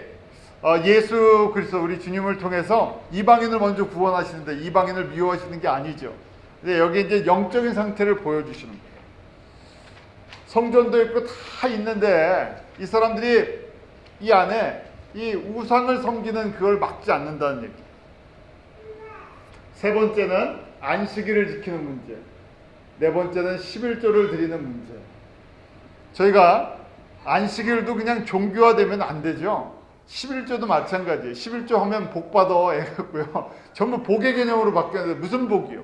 예수 그리스도 우리 주님을 통해서 이방인을 먼저 구원하시는데 이방인을 미워하시는 게 아니죠. 근데 여기 이제 영적인 상태를 보여주시는 거예요. 성전도 있고 다 있는데 이 사람들이 이 안에 이 우상을 섬기는 그걸 막지 않는다는 얘기. 세 번째는 안식일을 지키는 문제. 네 번째는 11조를 드리는 문제. 저희가 안식일도 그냥 종교화되면 안 되죠. 11조도 마찬가지예요. 11조 하면 복 받아 해갖고요, 전부 복의 개념으로 바뀌었는데 무슨 복이요?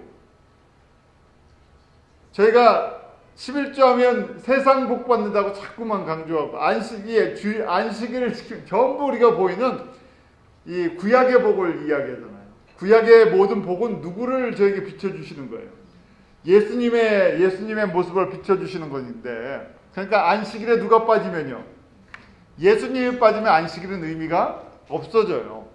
저희가 11조 하면 세상 복 받는다고 자꾸만 강조하고 안식일을 지키면 전부 우리가 보이는 이 구약의 복을 이야기하잖아요. 구약의 모든 복은 누구를 저에게 비춰주시는 거예요? 예수님의 모습을 비춰주시는 건데, 그러니까 안식일에 누가 빠지면요, 예수님이 빠지면 안식일은 의미가 없어져요.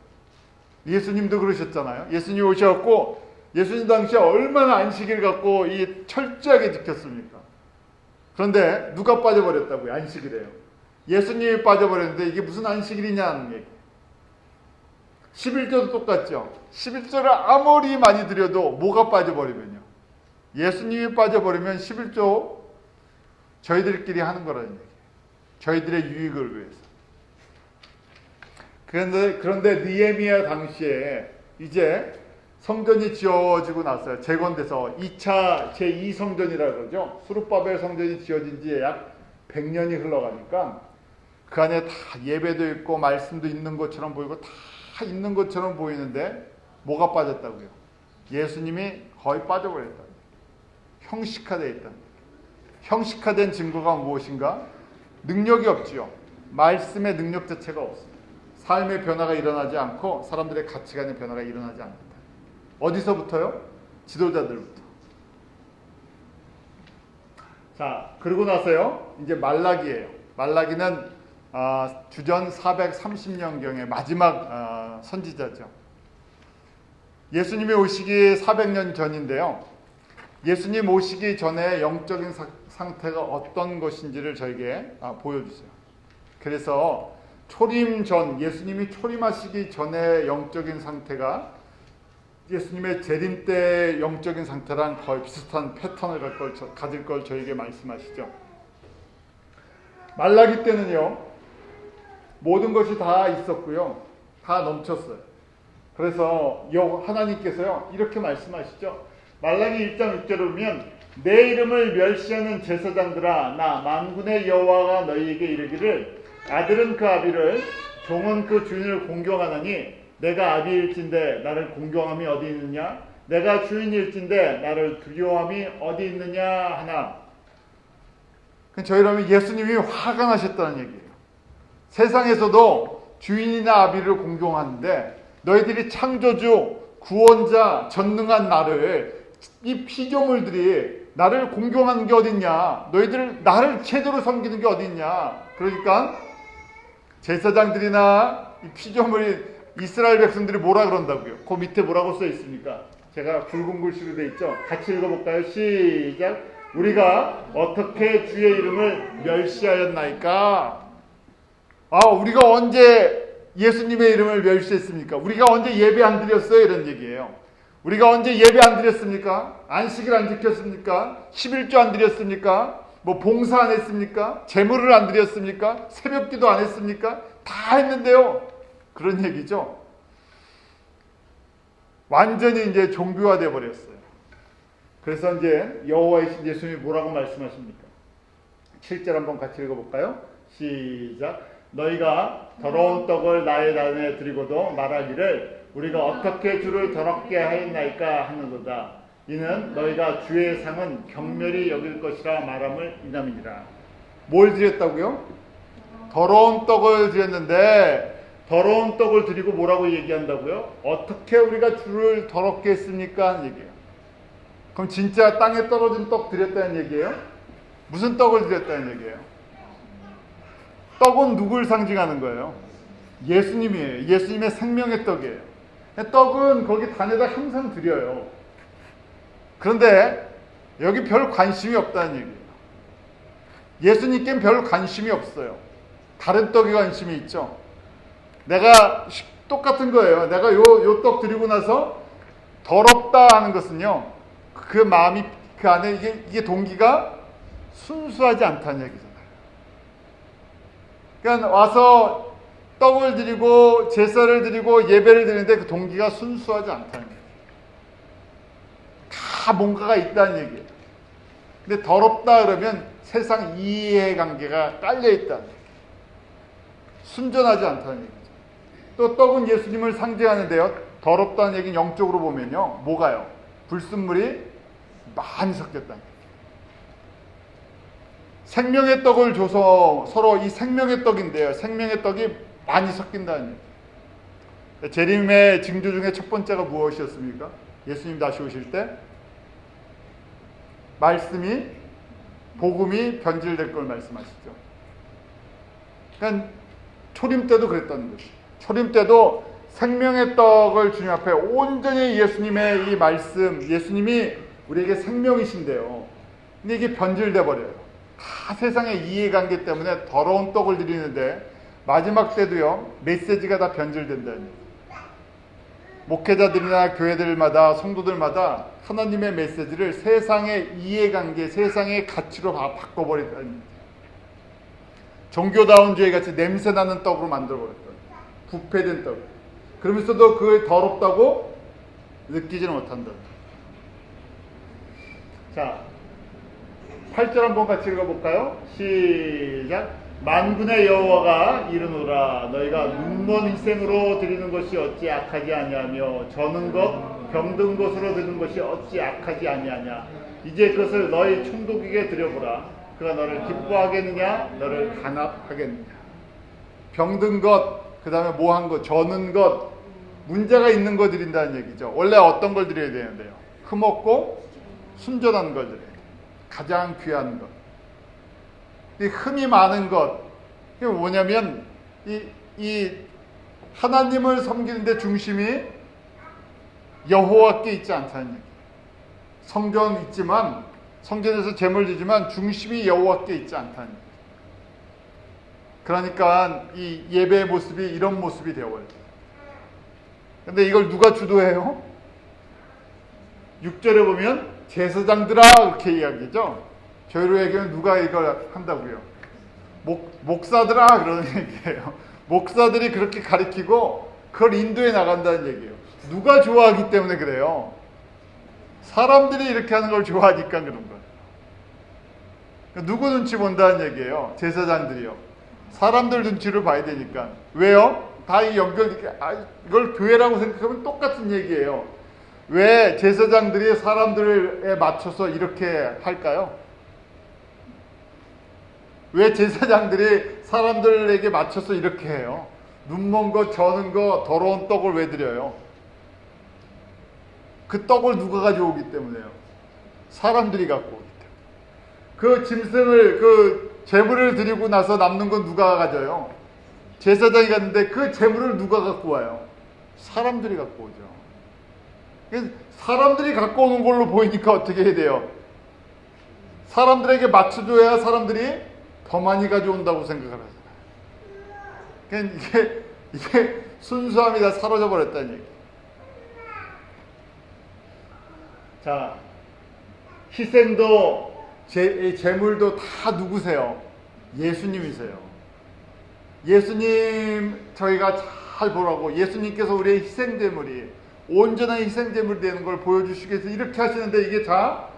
예수님도 그러셨잖아요. 예수님 오셔갖고 예수님 당시에 얼마나 안식일 갖고 이 철저하게 지켰습니까? 그런데 누가 빠져버렸다고요? 안식일에요. 예수님이 빠져버렸는데 이게 무슨 안식일이냐는 얘기. 11조도 똑같죠. 11조를 아무리 많이 드려도 뭐가 빠져버리면요, 예수님이 빠져버리면 11조 저희들끼리 하는 거라는 얘기예요. 저희들의 유익을 위해서. 그런데 느헤미야 당시에 이제 성전이 지어지고 났어요. 재건돼서 2차 제2성전이라고 그러죠. 수룹바벨 성전이 지어진 지 약 100년이 흘러가니까 그 안에 다 예배도 있고 말씀도 있는 것처럼 보이고 다 있는 것처럼 보이는데 뭐가 빠졌다고요? 예수님이 거의 빠져버렸다. 형식화되어 있다. 형식화된 증거가 무엇인가? 능력이 없지요. 말씀의 능력 자체가 없습니다. 삶의 변화가 일어나지 않고 사람들의 가치관의 변화가 일어나지 않는다. 어디서부터요? 지도자들부터. 자, 그러고 나서요, 이제 말라기예요. 말라기는 주전 430년경의 마지막 선지자죠. 예수님이 오시기 400년 전인데요. 예수님 오시기 전에 영적인 상태가 어떤 것인지를 저에게 보여주세요. 그래서 초림 전, 예수님이 초림하시기 전에 영적인 상태가 예수님의 재림 때 영적인 상태랑 거의 비슷한 패턴을 가질 걸 저에게 말씀하시죠. 말라기 때는요, 모든 것이 다 있었고요, 다 넘쳤어요. 그래서 하나님께서요 이렇게 말씀하시죠. 말라기 1장 6절을 보면, 내 이름을 멸시하는 제사장들아, 나 만군의 여호와가 너희에게 이르기를, 아들은 그 아비를, 종은 그 주인을 공경하나니 내가 아비일진데 나를 공경함이 어디 있느냐? 내가 주인일진데 나를 두려움이 어디 있느냐 하나. 저희라면 예수님이 화가 나셨다는 얘기예요. 세상에서도 주인이나 아비를 공경하는데 너희들이 창조주, 구원자, 전능한 나를, 이 피조물들이 나를 공경하는 게 어딨냐? 너희들 나를 제대로 섬기는 게 어딨냐? 그러니까 제사장들이나 이 피조물이, 이스라엘 백성들이 뭐라 그런다고요? 그 밑에 뭐라고 써 있습니까? 제가 붉은 글씨로 돼 있죠? 같이 읽어볼까요? 시작. 우리가 어떻게 주의 이름을 멸시하였나이까? 우리가 언제 예수님의 이름을 멸시했습니까? 우리가 언제 예배 안 드렸어요? 이런 얘기예요. 우리가 언제 예배 안 드렸습니까? 안식일 안 지켰습니까? 11조 안 드렸습니까? 뭐 봉사 안 했습니까? 제물을 안 드렸습니까? 새벽기도 안 했습니까? 다 했는데요. 그런 얘기죠. 완전히 이제 종교화되어 버렸어요. 그래서 이제 여호와이신 예수님이 뭐라고 말씀하십니까? 7절 한번 같이 읽어볼까요? 시작. 너희가 더러운 떡을 나의 단에 드리고도 말하기를 우리가 어떻게 주를 더럽게 하였나이까 하는도다. 이는 너희가 주의 상은 경멸히 여길 것이라 말함을 이남이니라. 뭘 드렸다고요? 더러운 떡을 드렸는데, 더러운 떡을 드리고 뭐라고 얘기한다고요? 어떻게 우리가 주를 더럽게 했습니까? 하는 얘기예요. 그럼 진짜 땅에 떨어진 떡 드렸다는 얘기예요? 무슨 떡을 드렸다는 얘기예요? 떡은 누굴 상징하는 거예요? 예수님이에요. 예수님의 생명의 떡이에요. 떡은 거기 단에다 항상 드려요. 그런데 여기 별 관심이 없다는 얘기예요. 예수님께는 별 관심이 없어요. 다른 떡에 관심이 있죠. 내가 똑같은 거예요. 내가 요 떡 드리고 나서 더럽다 하는 것은요, 그 마음이, 그 안에 이게 동기가 순수하지 않다는 얘기잖아요. 그러니까 와서 떡을 드리고 제사를 드리고 예배를 드리는데 그 동기가 순수하지 않다는 얘기예요. 다 뭔가가 있다는 얘기예요. 근데 더럽다 그러면 세상 이해관계가 깔려있다는 얘기예요. 순전하지 않다는 얘기죠. 또 떡은 예수님을 상징하는데요, 더럽다는 얘기는 영적으로 보면요, 뭐가요? 불순물이 많이 섞였다는 얘기예요. 생명의 떡을 줘서 서로 이 생명의 떡인데요, 생명의 떡이 많이 섞인다는 얘기예요. 재림의 징조 중에 첫 번째가 무엇이었습니까? 예수님 다시 오실 때 말씀이, 복음이 변질될 걸 말씀하시죠. 그러니까 초림 때도 그랬다는 거죠. 초림 때도 생명의 떡을 주님 앞에 온전히 예수님의 이 말씀, 예수님이 우리에게 생명이신데요. 근데 이게 변질돼 버려요. 다 세상의 이해관계 때문에 더러운 떡을 드리는데 마지막 때도요, 메시지가 다 변질된다는 거예요. 목회자들이나 교회들마다, 성도들마다 하나님의 메시지를 세상의 이해관계, 세상의 가치로 바꿔버렸다는 거예요. 종교다운 죄 같이 냄새나는 떡으로 만들어버렸다. 부패된 떡. 그러면서도 그게 더럽다고 느끼지는 못한다. 자, 8절 한번 같이 읽어볼까요? 시작. 만군의 여호와가 이르노라. 너희가 눈먼 희생으로 드리는 것이 어찌 악하지 아니하며 저는 것 병든 것으로 드리는 것이 어찌 악하지 아니하냐. 이제 그것을 너희 총독에게 드려보라. 그가 너를 기뻐하겠느냐 너를 간합하겠느냐. 병든 것, 그 다음에 뭐한 것, 저는 것, 문제가 있는 거 드린다는 얘기죠. 원래 어떤 걸 드려야 되는데요? 흠없고 순전한 걸 드려야 돼요. 가장 귀한 것. 이 흠이 많은 것, 이게 뭐냐면 이 하나님을 섬기는데 중심이 여호와께 있지 않다는 얘기. 성전 있지만, 성전에서 제물 드리지만 중심이 여호와께 있지 않다는 얘기. 그러니까 이 예배의 모습이 이런 모습이 되어버려요. 근데 이걸 누가 주도해요? 6절에 보면 제사장들아 이렇게 이야기죠. 저희로 얘기하면 누가 이걸 한다고요? 목사들아 그러는 얘기예요. 목사들이 그렇게 가리키고 그걸 인도해 나간다는 얘기예요. 누가 좋아하기 때문에 그래요. 사람들이 이렇게 하는 걸 좋아하니까 그런 거예요. 누구 눈치 본다는 얘기예요. 제사장들이요. 사람들 눈치를 봐야 되니까. 왜요? 다 이 이걸 교회라고 생각하면 똑같은 얘기예요. 왜 제사장들이 사람들에 맞춰서 이렇게 할까요? 왜 제사장들이 사람들에게 맞춰서 이렇게 해요? 눈먼 거, 저는 거, 더러운 떡을 왜 드려요? 그 떡을 누가 가져오기 때문에요? 사람들이 갖고 오기 때문에. 그 짐승을, 그 제물을 드리고 나서 남는 건 누가 가져요? 제사장이 갔는데 그 제물을 누가 갖고 와요? 사람들이 갖고 오죠. 사람들이 갖고 오는 걸로 보이니까 어떻게 해야 돼요? 사람들에게 맞춰줘야 사람들이 더 많이 가져온다고 생각을 하잖아요. 그러니까 이게 순수함이 다 사라져 버렸다는 얘기. 자, 희생도 제물도 다 누구세요? 예수님이세요. 예수님 저희가 잘 보라고, 예수님께서 우리의 희생제물이 온전한 희생제물이 되는 걸 보여주시기 위해서 이렇게 하시는데 이게 다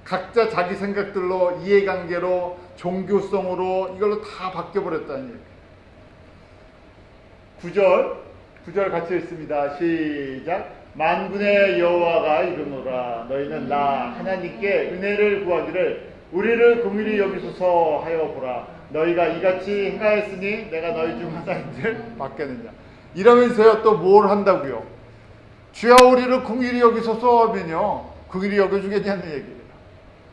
각자 자기 생각들로, 이해관계로, 종교성으로 이걸로 다 바뀌어버렸다는 얘기예요. 9절 같이 읽습니다. 시작. 만군의 여호와가 이르노라. 너희는 나 하나님께 은혜를 구하기를 우리를 긍휼히 여기소서 하여 보라. 너희가 이같이 행하였으니 내가 너희 중 하나인들 받겠느냐. 이러면서요 또 뭘 한다고요? 주여 우리를 긍휼히 여기소서 하면요 긍휼히 여겨주겠냐는 얘기예요.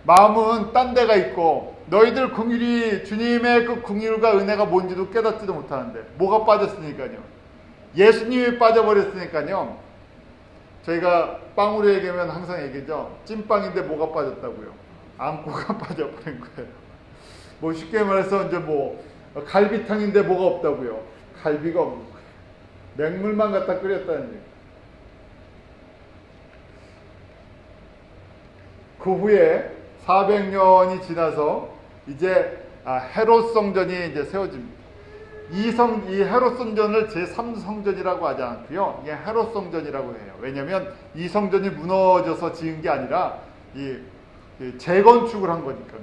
마음은 딴 데가 있고 너희들 긍휼히, 주님의 그 긍휼과 은혜가 뭔지도 깨닫지도 못하는데 뭐가 빠졌으니까요? 예수님이 빠져버렸으니까요. 저희가 빵으로 얘기하면 항상 얘기죠. 찐빵인데 뭐가 빠졌다고요? 앙꼬가 빠져버린 거예요. 뭐 쉽게 말해서 이제 뭐 갈비탕인데 뭐가 없다고요? 갈비가 없는 거예요. 맹물만 갖다 끓였다는 얘기. 그 후에 400년이 지나서 이제 헤롯 성전이 이제 세워집니다. 이 헤롯 성전을 제3성전이라고 하지 않고요. 이게 헤롯 성전이라고 해요. 왜냐하면 이 성전이 무너져서 지은 게 아니라 이 재건축을 한 거니까.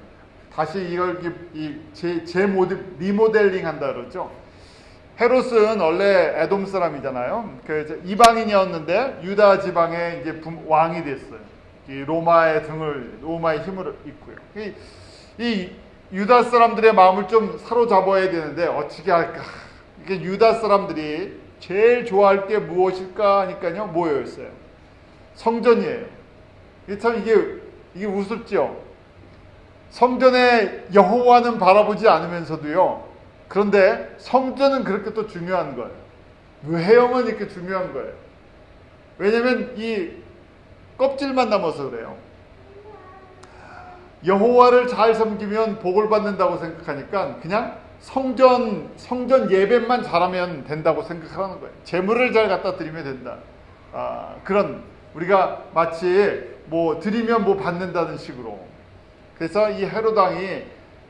다시 이걸 리모델링 한다 그러죠. 헤롯은 원래 에돔 사람이잖아요. 그 이방인이었는데 유다 지방의 이제 왕이 됐어요. 이 로마의 힘을 잇고요. 이 유다 사람들의 마음을 좀 사로잡아야 되는데 어떻게 할까? 이게 유다 사람들이 제일 좋아할 게 무엇일까 하니까요, 뭐였어요? 성전이에요. 참 이게 우습죠. 성전에 여호와는 바라보지 않으면서도요. 그런데 성전은 그렇게 또 중요한 거예요. 외형은 이렇게 중요한 거예요. 왜냐면 이 껍질만 남아서 그래요. 여호와를 잘 섬기면 복을 받는다고 생각하니까 그냥 성전 예배만 잘하면 된다고 생각하는 거예요. 재물을 잘 갖다 드리면 된다. 그런 우리가 마치 뭐 드리면 뭐 받는다는 식으로. 그래서 이 헤롯 왕이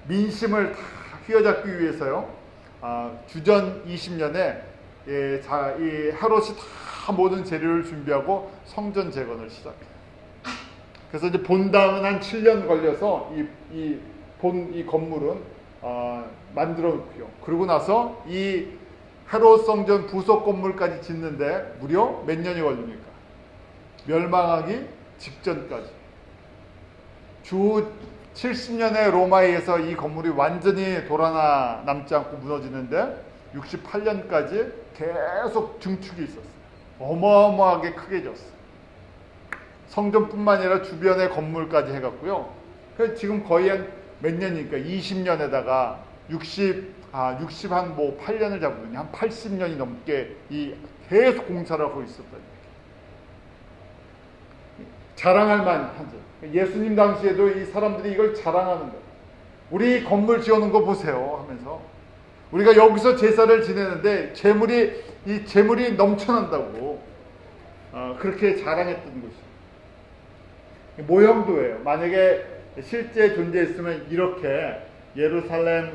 민심을 다 휘어잡기 위해서요. 주전 20년에 이 헤롯이 다 모든 재료를 준비하고 성전 재건을 시작해요. 그래서 이제 본당은 한 7년 걸려서 이 건물은 만들어 놓고요. 그러고 나서 이 헤롯 성전 부속 건물까지 짓는데 무려 몇 년이 걸립니까? 멸망하기 직전까지. 주 70년의 로마에 의해서 이 건물이 완전히 돌 하나 남지 않고 무너지는데 68년까지 계속 증축이 있었어요. 어마어마하게 크게 졌어요. 성전뿐만 아니라 주변의 건물까지 해갖고요. 지금 거의 한 몇 년이니까 20년에다가 8년을 잡으더니 한 80년이 넘게 계속 공사를 하고 있었다. 자랑할 만하죠. 예수님 당시에도 이 사람들이 이걸 자랑하는 거예요. 우리 건물 지어놓은 거 보세요 하면서 우리가 여기서 제사를 지내는데 재물이 넘쳐난다고 그렇게 자랑했던 것이죠. 모형도예요. 만약에 실제 존재했으면 이렇게 예루살렘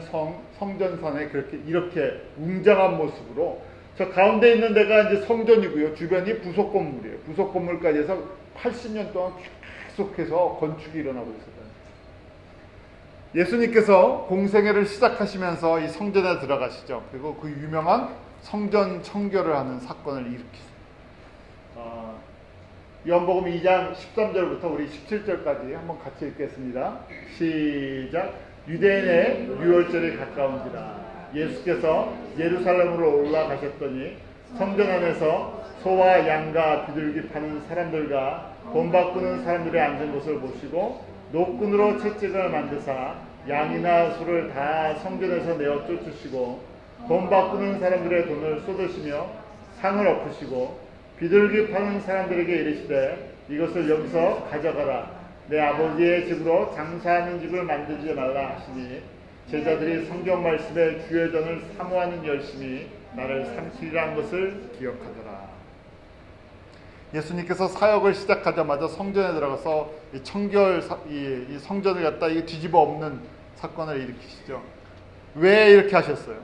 성전산에 이렇게 웅장한 모습으로 저 가운데 있는 데가 이제 성전이고요. 주변이 부속 건물이에요. 부속 건물까지 해서 80년 동안 계속해서 건축이 일어나고 있었어요. 예수님께서 공생애를 시작하시면서 이 성전에 들어가시죠. 그리고 그 유명한 성전 청결을 하는 사건을 일으키세요. 요한복음 2장 13절부터 우리 17절까지 한번 같이 읽겠습니다. 시작. 유대인의 유월절이 가까운지라 예수께서 예루살렘으로 올라가셨더니 성전 안에서 소와 양과 비둘기 파는 사람들과 돈 바꾸는 사람들이 앉은 곳을 보시고 노끈으로 채찍을 만드사 양이나 소를 다 성전에서 내어 쫓으시고 돈 바꾸는 사람들의 돈을 쏟으시며 상을 엎으시고 비둘기 파는 사람들에게 이르시되 이것을 여기서 가져가라. 내 아버지의 집으로 장사하는 집을 만들지 말라 하시니 제자들이 성경 말씀에 주의 전을 사모하는 열심이 나를 삼키리라 한 것을 기억하더라. 예수님께서 사역을 시작하자마자 성전에 들어가서 이 성전을 갖다 뒤집어 엎는 사건을 일으키시죠. 왜 이렇게 하셨어요?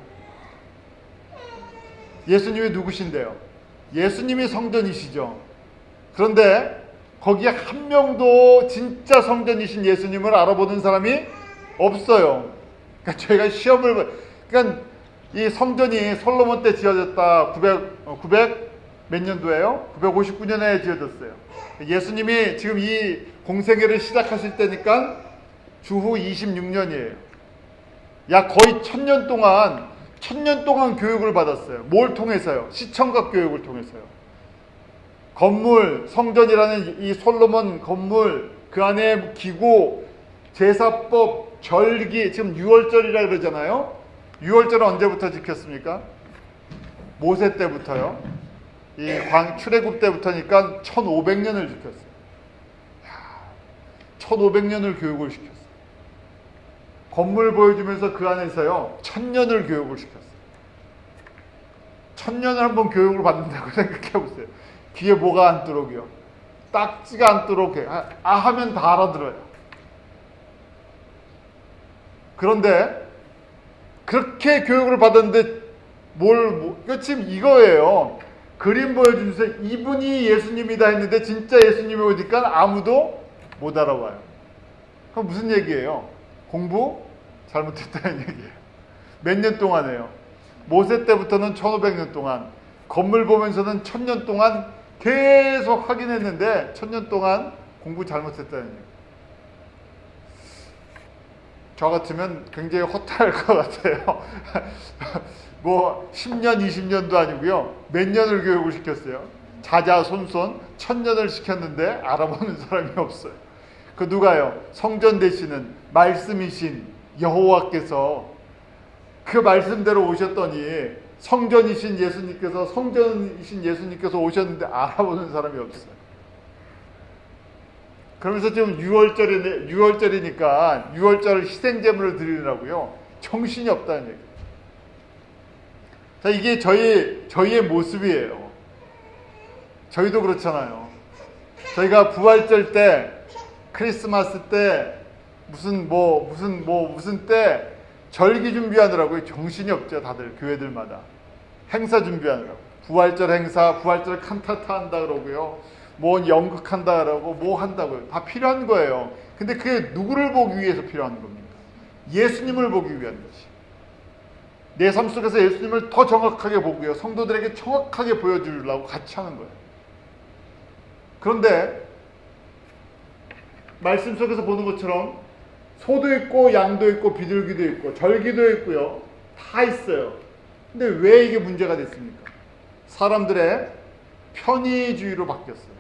예수님이 누구신데요? 예수님이 성전이시죠. 그런데 거기에 한 명도 진짜 성전이신 예수님을 알아보는 사람이 없어요. 그러니까 저희가 그러니까 이 성전이 솔로몬 때 지어졌다. 900 몇 년도예요? 959년에 지어졌어요. 예수님이 지금 이 공생애를 시작하실 때니까 주후 26년이에요. 약 거의 1000년 동안 교육을 받았어요. 뭘 통해서요? 시청각 교육을 통해서요. 건물, 성전이라는 이 솔로몬 건물, 그 안에 기구, 제사법, 절기, 지금 유월절이라 그러잖아요. 유월절은 언제부터 지켰습니까? 모세 때부터요. 이 출애굽 때부터니까 1500년을 지켰어요. 1500년을 교육을 시켰어요. 건물 보여주면서 그 안에서요 1000년을 교육을 시켰어요. 1000년을 한번 교육을 받는다고 생각해보세요. 귀에 뭐가 안도록이요? 딱지가 안도록 해. 하면 다 알아들어요. 그런데 그렇게 교육을 받았는데 지금 이거예요. 그림 보여주면서 이분이 예수님이다 했는데 진짜 예수님이 오니까 아무도 못 알아봐요. 그럼 무슨 얘기예요? 공부 잘못했다는 얘기예요. 몇 년 동안에요? 모세 때부터는 1500년 동안, 건물 보면서는 1000년 동안 계속 확인했는데 1000년 동안 공부 잘못했다는 얘기예요. 저 같으면 굉장히 허탈할 것 같아요. 뭐 10년, 20년도 아니고요. 몇 년을 교육을 시켰어요. 자자손손 1000년을 시켰는데 알아보는 사람이 없어요. 그 누가요? 성전 되시는 말씀이신 여호와께서 그 말씀대로 오셨더니 성전이신 예수님께서 오셨는데 알아보는 사람이 없어요. 그러면서 지금 6월절이니까 6월절 희생제물을 드리느라고요. 정신이 없다는 얘기예요. 자, 이게 저희의 모습이에요. 저희도 그렇잖아요. 저희가 부활절 때, 크리스마스 때, 무슨 때 절기 준비하느라고 정신이 없죠. 다들 교회들마다 행사 준비하느라고 부활절 행사, 부활절 칸타타 한다 그러고요. 뭐 연극한다 그러고 뭐 한다고요. 다 필요한 거예요. 근데 그게 누구를 보기 위해서 필요한 겁니까? 예수님을 보기 위한 것이. 내 삶 속에서 예수님을 더 정확하게 보고요. 성도들에게 정확하게 보여주려고 같이 하는 거예요. 그런데 말씀 속에서 보는 것처럼 소도 있고 양도 있고 비둘기도 있고 절기도 있고요. 다 있어요. 근데 왜 이게 문제가 됐습니까? 사람들의 편의주의로 바뀌었어요.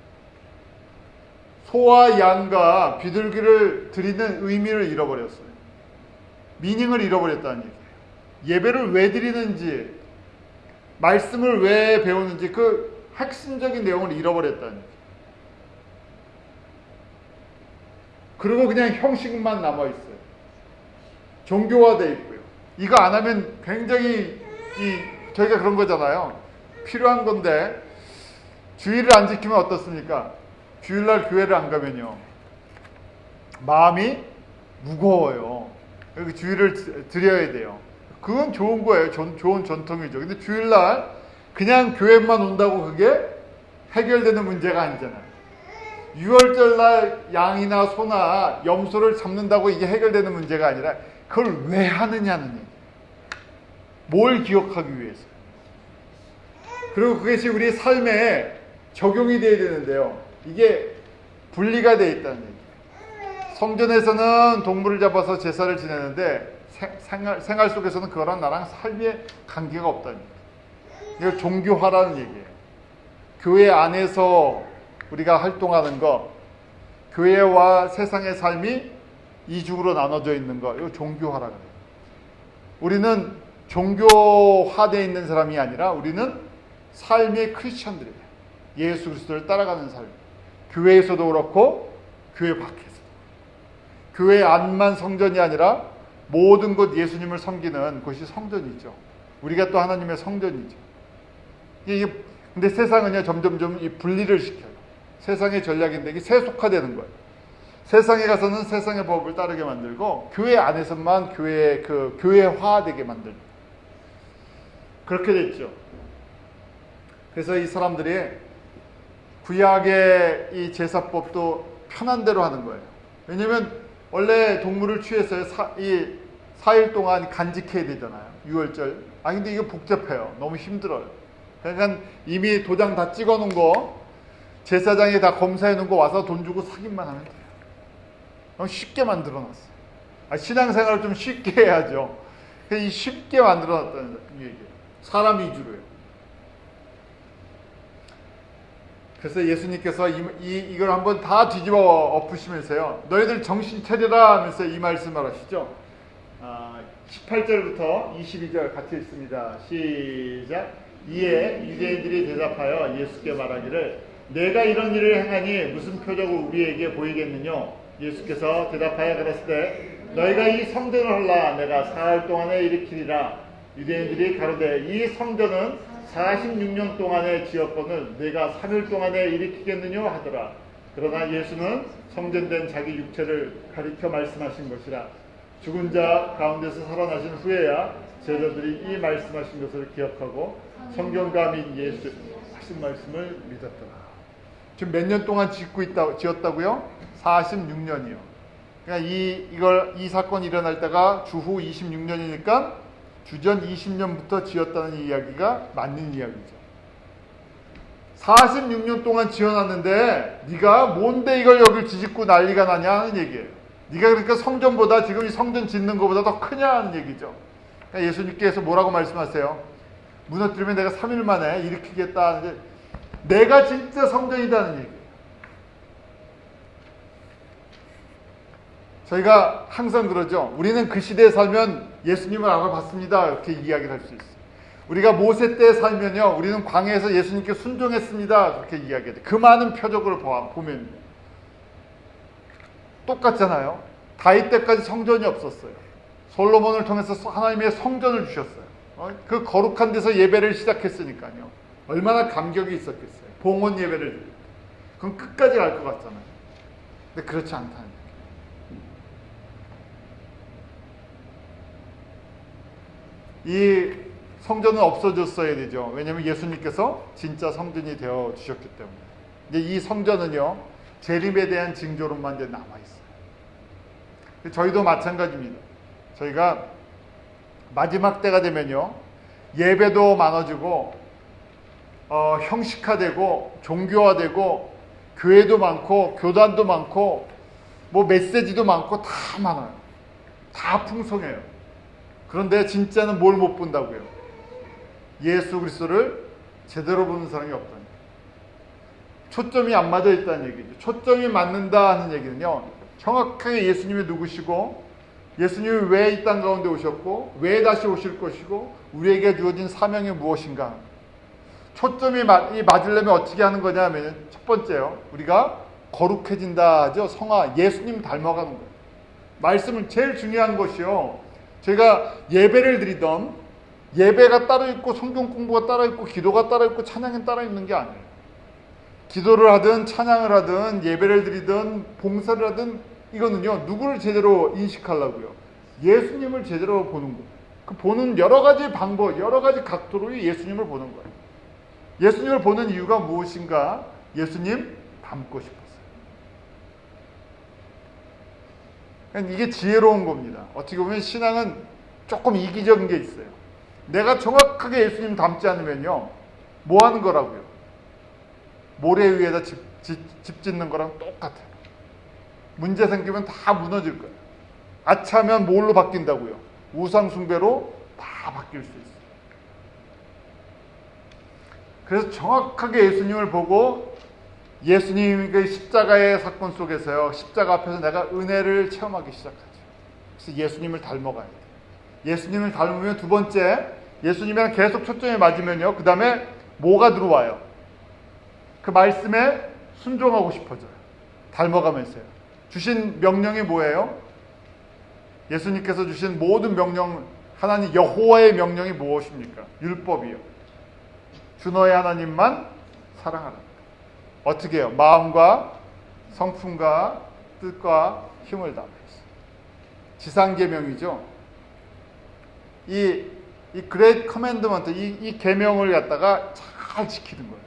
소와 양과 비둘기를 드리는 의미를 잃어버렸어요. 미닝을 잃어버렸다는 얘기예요. 예배를 왜 드리는지, 말씀을 왜 배우는지 그 핵심적인 내용을 잃어버렸다는 얘기예요. 그리고 그냥 형식만 남아있어요. 종교화되어 있고요. 이거 안 하면 굉장히 저희가 그런 거잖아요. 필요한 건데 주일을 안 지키면 어떻습니까? 주일날 교회를 안 가면요. 마음이 무거워요. 여기 주일을 드려야 돼요. 그건 좋은 거예요. 좋은 전통이죠. 근데 주일날 그냥 교회만 온다고 그게 해결되는 문제가 아니잖아요. 6월절날 양이나 소나 염소를 잡는다고 이게 해결되는 문제가 아니라 그걸 왜 하느냐는 얘기예요. 뭘 기억하기 위해서. 그리고 그것이 우리 삶에 적용이 되어야 되는데요. 이게 분리가 되어 있다는 얘기예요. 성전에서는 동물을 잡아서 제사를 지내는데 생활 속에서는 그거랑 나랑 삶의 관계가 없다는 얘기예요. 이걸 종교화라는 얘기예요. 교회 안에서 우리가 활동하는 것, 교회와 세상의 삶이 이중으로 나눠져 있는 것, 이거 종교화라 그래요. 우리는 종교화되어 있는 사람이 아니라 우리는 삶의 크리스천들이에요. 예수 그리스도를 따라가는 삶. 교회에서도 그렇고 교회 밖에서도. 교회 안만 성전이 아니라 모든 곳 예수님을 섬기는 곳이 성전이죠. 우리가 또 하나님의 성전이죠. 근데 세상은요 점점점 이 분리를 시켜요. 세상의 전략인데 이게 세속화되는 거예요. 세상에 가서는 세상의 법을 따르게 만들고 교회 안에서만 교회화되게 만들고 그렇게 됐죠. 그래서 이 사람들이 구약의 이 제사법도 편한 대로 하는 거예요. 왜냐하면 원래 동물을 취해서 이 4일 동안 간직해야 되잖아요. 6월절. 근데 이거 복잡해요. 너무 힘들어요. 그러니까 이미 도장 다 찍어 놓은 거 제사장이 다 검사해 놓은 거 와서 돈 주고 사기만 하면 돼요. 너무 쉽게 만들어 놨어요. 신앙생활을 좀 쉽게 해야죠. 그래서 쉽게 만들어 놨다는 얘기예요. 사람 위주로요. 그래서 예수님께서 이걸 한번 다 뒤집어 엎으시면서요. 너희들 정신 차리라 하면서 이 말씀을 하시죠. 18절부터 22절 같이 읽습니다. 시작. 이에 유대인들이 대답하여 예수께 말하기를 내가 이런 일을 행하니 무슨 표적을 우리에게 보이겠느냐? 예수께서 대답하여 가라사대 너희가 이 성전을 헐라 내가 사흘 동안에 일으키리라. 유대인들이 가로되 이 성전은 46년 동안에 지었거늘 내가 3일 동안에 일으키겠느냐 하더라. 그러나 예수는 성전된 자기 육체를 가리켜 말씀하신 것이라. 죽은 자 가운데서 살아나신 후에야 제자들이 이 말씀하신 것을 기억하고 성경가민 예수 하신 말씀을 믿었더라. 지금 몇 년 동안 지었다고요? 46년이요. 그러니까 이 사건이 일어날 때가 주후 26년이니까 주전 20년부터 지었다는 이야기가 맞는 이야기죠. 46년 동안 지어놨는데 네가 뭔데 이걸 여길 뒤집고 난리가 나냐 하는 얘기예요. 네가 그러니까 성전보다 지금 이 성전 짓는 것보다 더 크냐는 얘기죠. 그러니까 예수님께서 뭐라고 말씀하세요? 무너뜨리면 내가 3일 만에 일으키겠다 하는데 내가 진짜 성전이다는 얘기예요. 저희가 항상 그러죠. 우리는 그 시대에 살면 예수님을 알아봤습니다. 이렇게 이야기를 할 수 있어요. 우리가 모세 때 살면요, 우리는 광야에서 예수님께 순종했습니다. 그렇게 이야기해요. 그 많은 표적을 보면 똑같잖아요. 다윗 때까지 성전이 없었어요. 솔로몬을 통해서 하나님의 성전을 주셨어요. 그 거룩한 데서 예배를 시작했으니까요. 얼마나 감격이 있었겠어요. 봉헌 예배를 드릴 때. 그럼 끝까지 갈 것 같잖아요. 근데 그렇지 않다는 얘기예요. 이 성전은 없어졌어야 되죠. 왜냐하면 예수님께서 진짜 성전이 되어 주셨기 때문에. 이제 이 성전은요, 재림에 대한 징조로만 이제 남아 있어요. 저희도 마찬가지입니다. 저희가 마지막 때가 되면요, 예배도 많아지고 형식화되고 종교화되고 교회도 많고 교단도 많고 뭐 메시지도 많고 다 많아요. 다 풍성해요. 그런데 진짜는 뭘 못 본다고요? 예수 그리스도를 제대로 보는 사람이 없다는 얘기예요. 초점이 안 맞아 있다는 얘기죠. 초점이 맞는다 하는 얘기는요, 정확하게 예수님이 누구시고 예수님이 왜 이 땅 가운데 오셨고 왜 다시 오실 것이고 우리에게 주어진 사명이 무엇인가. 초점이 맞으려면 어떻게 하는 거냐 하면 첫 번째요, 우리가 거룩해진다 하죠. 성화, 예수님 닮아가는 거예요. 말씀은 제일 중요한 것이요, 저희가 예배를 드리던 예배가 따로 있고 성경 공부가 따로 있고 기도가 따로 있고 찬양이 따로 있는 게 아니에요. 기도를 하든 찬양을 하든 예배를 드리든 봉사를 하든 이거는요, 누구를 제대로 인식하려고요? 예수님을 제대로 보는 거예요. 그 보는 여러 가지 방법, 여러 가지 각도로 예수님을 보는 거예요. 예수님을 보는 이유가 무엇인가? 예수님 닮고 싶었어요. 그러니까 이게 지혜로운 겁니다. 어떻게 보면 신앙은 조금 이기적인 게 있어요. 내가 정확하게 예수님 닮지 않으면요, 뭐 하는 거라고요? 모래 위에다 집 짓는 거랑 똑같아요. 문제 생기면 다 무너질 거예요. 아차하면 뭘로 바뀐다고요? 우상 숭배로 다 바뀔 수 있어요. 그래서 정확하게 예수님을 보고 예수님의 십자가의 사건 속에서요, 십자가 앞에서 내가 은혜를 체험하기 시작하죠. 그래서 예수님을 닮아가야 돼요. 예수님을 닮으면 두 번째, 예수님이랑 계속 초점이 맞으면요, 그 다음에 뭐가 들어와요? 그 말씀에 순종하고 싶어져요. 닮아가면서요. 주신 명령이 뭐예요? 예수님께서 주신 모든 명령, 하나님 여호와의 명령이 무엇입니까? 율법이요. 주 너의 하나님만 사랑하라. 어떻게 해요? 마음과 성품과 뜻과 힘을 다하면서. 지상계명이죠. 이 그레이트 커맨드먼트, 이 계명을 갖다가 잘 지키는 거예요.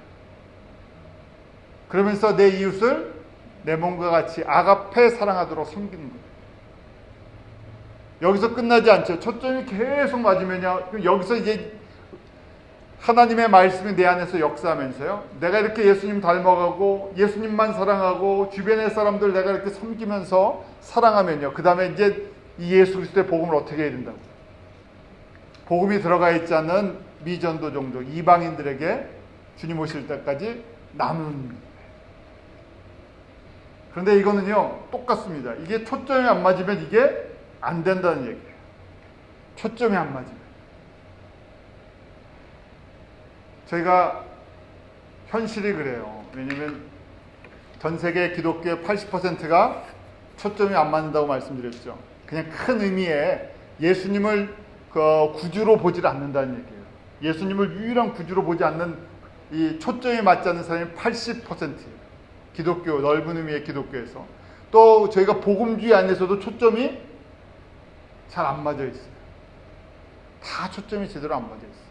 그러면서 내 이웃을 내 몸과 같이 아가페 사랑하도록 섬기는 거예요. 여기서 끝나지 않죠. 초점이 계속 맞으면요, 여기서 이제 하나님의 말씀이 내 안에서 역사하면서요, 내가 이렇게 예수님 닮아가고 예수님만 사랑하고 주변의 사람들 내가 이렇게 섬기면서 사랑하면요, 그 다음에 이제 이 예수 그리스도의 복음을 어떻게 해야 된다고? 복음이 들어가 있지 않는 미전도 종족 이방인들에게 주님 오실 때까지 나누는 거예요. 그런데 이거는요, 똑같습니다. 이게 초점이 안 맞으면 이게 안 된다는 얘기예요. 초점이 안 맞으면. 저희가 현실이 그래요. 왜냐면 전 세계 기독교의 80%가 초점이 안 맞는다고 말씀드렸죠. 그냥 큰 의미의 예수님을 구주로 보질 않는다는 얘기예요. 예수님을 유일한 구주로 보지 않는, 이 초점이 맞지 않는 사람이 80%예요. 기독교, 넓은 의미의 기독교에서. 또 저희가 복음주의 안에서도 초점이 잘 안 맞아 있어요. 다 초점이 제대로 안 맞아 있어요.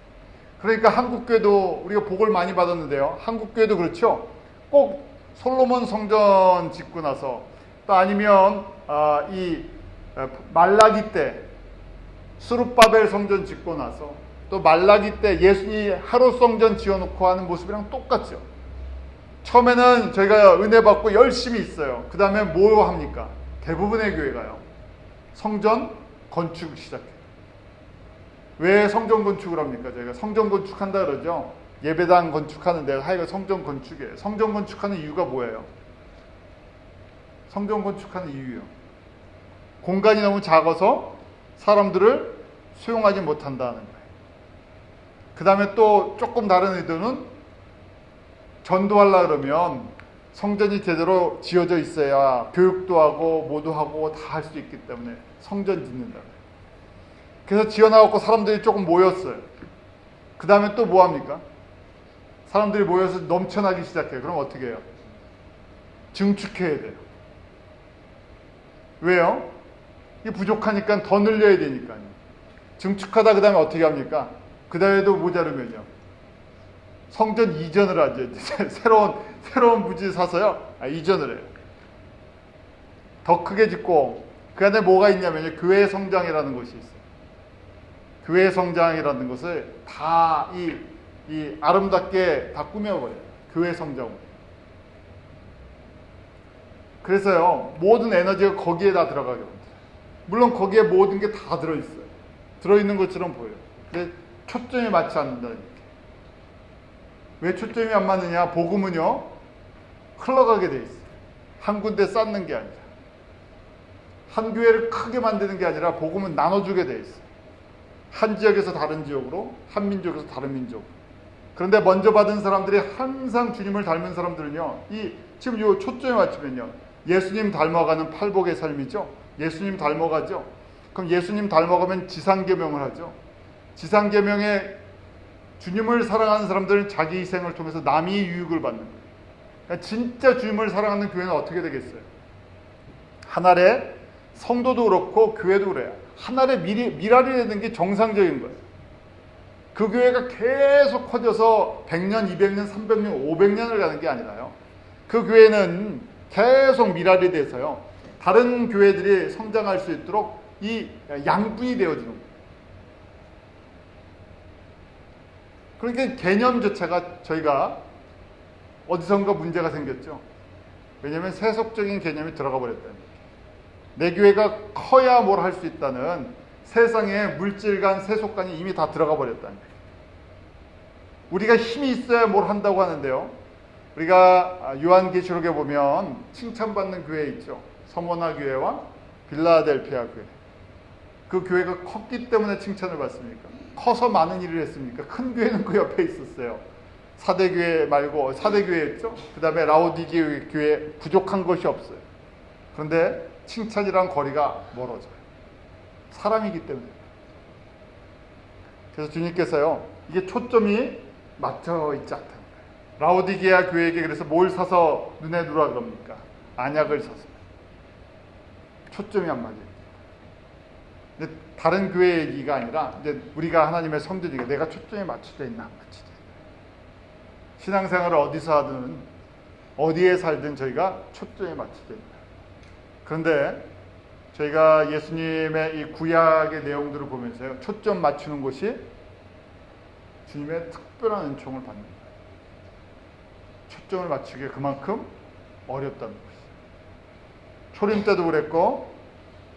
그러니까 한국교회도 우리가 복을 많이 받았는데요, 한국교회도 그렇죠. 꼭 솔로몬 성전 짓고 나서, 또 아니면 이 말라기 때 스룹바벨 성전 짓고 나서, 또 말라기 때 예수님 하루 성전 지어놓고 하는 모습이랑 똑같죠. 처음에는 저희가 은혜 받고 열심히 있어요. 그 다음에 뭐 합니까? 대부분의 교회가요. 성전 건축 시작해요. 왜 성전 건축을 합니까? 저희가 성전 건축한다 그러죠. 예배당 건축하는데 하여간 성전 건축이에요. 성전 건축하는 이유가 뭐예요? 성전 건축하는 이유요. 공간이 너무 작아서 사람들을 수용하지 못한다는 거예요. 그 다음에 또 조금 다른 의도는 전도하려 그러면 성전이 제대로 지어져 있어야 교육도 하고 뭐도 하고 다 할 수 있기 때문에 성전 짓는다. 그래서 지어나갖고 사람들이 조금 모였어요. 그 다음에 또 뭐 합니까? 사람들이 모여서 넘쳐나기 시작해요. 그럼 어떻게 해요? 증축해야 돼요. 왜요? 이게 부족하니까 더 늘려야 되니까요. 증축하다 그 다음에 어떻게 합니까? 그 다음에도 모자르면요. 성전 이전을 하죠. 새로운 부지 사서요. 이전을 해요. 더 크게 짓고 그 안에 뭐가 있냐면요. 교회 성장이라는 것이 있어요. 교회 성장이라는 것을 다 이 아름답게 다 꾸며버려요. 교회 성장으로. 그래서요. 모든 에너지가 거기에 다 들어가게 만들어요. 물론 거기에 모든 게 다 들어있어요. 들어있는 것처럼 보여요. 근데 초점이 맞지 않는다는 얘기예요. 왜 초점이 안 맞느냐? 복음은요. 흘러가게 돼 있어요. 한 군데 쌓는 게 아니라. 한 교회를 크게 만드는 게 아니라 복음은 나눠주게 돼 있어요. 한 지역에서 다른 지역으로, 한 민족에서 다른 민족으로. 그런데 먼저 받은 사람들이 항상 주님을 닮은 사람들은요. 지금 요 초점에 맞추면요. 예수님 닮아가는 팔복의 삶이죠. 예수님 닮아가죠. 그럼 예수님 닮아가면 지상계명을 하죠. 지상계명에 주님을 사랑하는 사람들은 자기 희생을 통해서 남이 유익을 받는 거예요. 그러니까 진짜 주님을 사랑하는 교회는 어떻게 되겠어요? 하나의 성도도 그렇고 교회도 그래요. 하나의 미랄이 되는 게 정상적인 거예요. 그 교회가 계속 커져서 100년, 200년, 300년, 500년을 가는 게 아니라요. 그 교회는 계속 미랄이 돼서요. 다른 교회들이 성장할 수 있도록 이 양분이 되어지는 거예요. 그러니까 개념 자체가 저희가 어디선가 문제가 생겼죠. 왜냐하면 세속적인 개념이 들어가 버렸다는 거예요. 내 교회가 커야 뭘 할 수 있다는 세상에 물질관, 세속관이 이미 다 들어가 버렸다는 거예요. 우리가 힘이 있어야 뭘 한다고 하는데요. 우리가 요한계시록에 보면 칭찬받는 교회 있죠. 서머나 교회와 빌라델피아 교회. 그 교회가 컸기 때문에 칭찬을 받습니까? 커서 많은 일을 했습니까? 큰 교회는 그 옆에 있었어요. 사대교회 말고 사대교회였죠. 그 다음에 라오디게 교회 부족한 것이 없어요. 그런데 칭찬이랑 거리가 멀어져요. 사람이기 때문에. 그래서 주님께서요. 이게 초점이 맞춰 있지 않다는 거예요. 라오디게아 교회에게 그래서 뭘 사서 눈에 들어와 그럽니까? 안약을 사서. 초점이 안 맞아요. 근데 다른 교회 얘기가 아니라 이제 우리가 하나님의 성도니까 내가 초점에 맞춰져 있나 안 맞춰져 있나. 신앙생활을 어디서 하든 어디에 살든 저희가 초점에 맞춰져 있다. 그런데 저희가 예수님의 이 구약의 내용들을 보면서요. 초점 맞추는 것이 주님의 특별한 은총을 받는 거예요. 초점을 맞추기에 그만큼 어렵다는 것이죠. 초림 때도 그랬고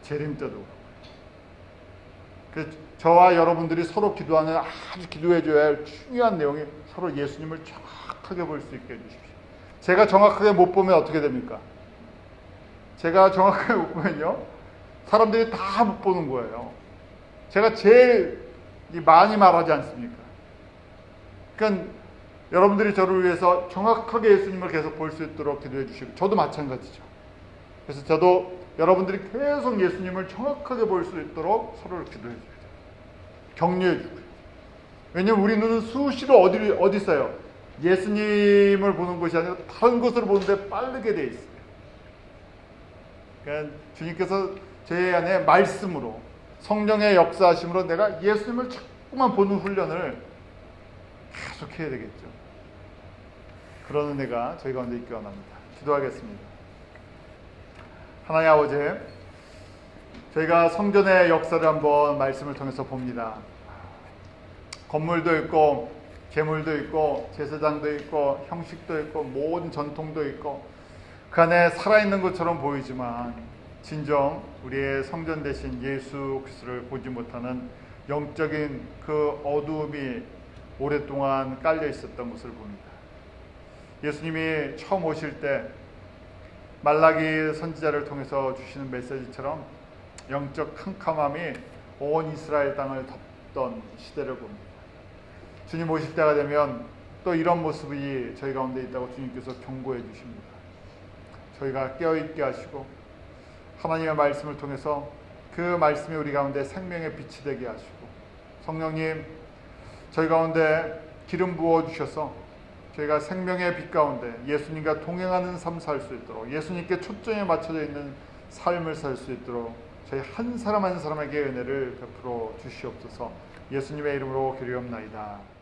재림 때도 그렇고. 그래서 저와 여러분들이 서로 기도하는 아주 기도해줘야 할 중요한 내용이 서로 예수님을 정확하게 볼 수 있게 해주십시오. 제가 정확하게 못 보면 어떻게 됩니까? 제가 정확하게 못 보면요. 사람들이 다 못 보는 거예요. 제가 제일 많이 말하지 않습니까? 그러니까 여러분들이 저를 위해서 정확하게 예수님을 계속 볼 수 있도록 기도해 주시고 저도 마찬가지죠. 그래서 저도 여러분들이 계속 예수님을 정확하게 볼 수 있도록 서로를 기도해 줘야 돼요. 격려해 주고요. 왜냐하면 우리 눈은 수시로 어디 있어요? 예수님을 보는 것이 아니라 다른 것을 보는데 빠르게 돼 있어요. 그러니까 주님께서 제 안에 말씀으로 성령의 역사하심으로 내가 예수님을 자꾸만 보는 훈련을 계속 해야 되겠죠. 그런 은혜가 저희 가운데 있기 원합니다. 기도하겠습니다. 하나님 아버지, 저희가 성전의 역사를 한번 말씀을 통해서 봅니다. 건물도 있고 계물도 있고 제사장도 있고 형식도 있고 모든 전통도 있고 그 안에 살아있는 것처럼 보이지만 진정 우리의 성전 대신 예수 그리스도를 보지 못하는 영적인 그 어두움이 오랫동안 깔려 있었던 것을 봅니다. 예수님이 처음 오실 때 말라기 선지자를 통해서 주시는 메시지처럼 영적 캄캄함이 온 이스라엘 땅을 덮던 시대를 봅니다. 주님 오실 때가 되면 또 이런 모습이 저희 가운데 있다고 주님께서 경고해 주십니다. 저희가 깨어있게 하시고 하나님의 말씀을 통해서 그 말씀이 우리 가운데 생명의 빛이 되게 하시고, 성령님 저희 가운데 기름 부어 주셔서 저희가 생명의 빛 가운데 예수님과 동행하는 삶 살 수 있도록, 예수님께 초점에 맞춰져 있는 삶을 살 수 있도록 저희 한 사람 한 사람에게 은혜를 베풀어 주시옵소서. 예수님의 이름으로 기도하옵나이다.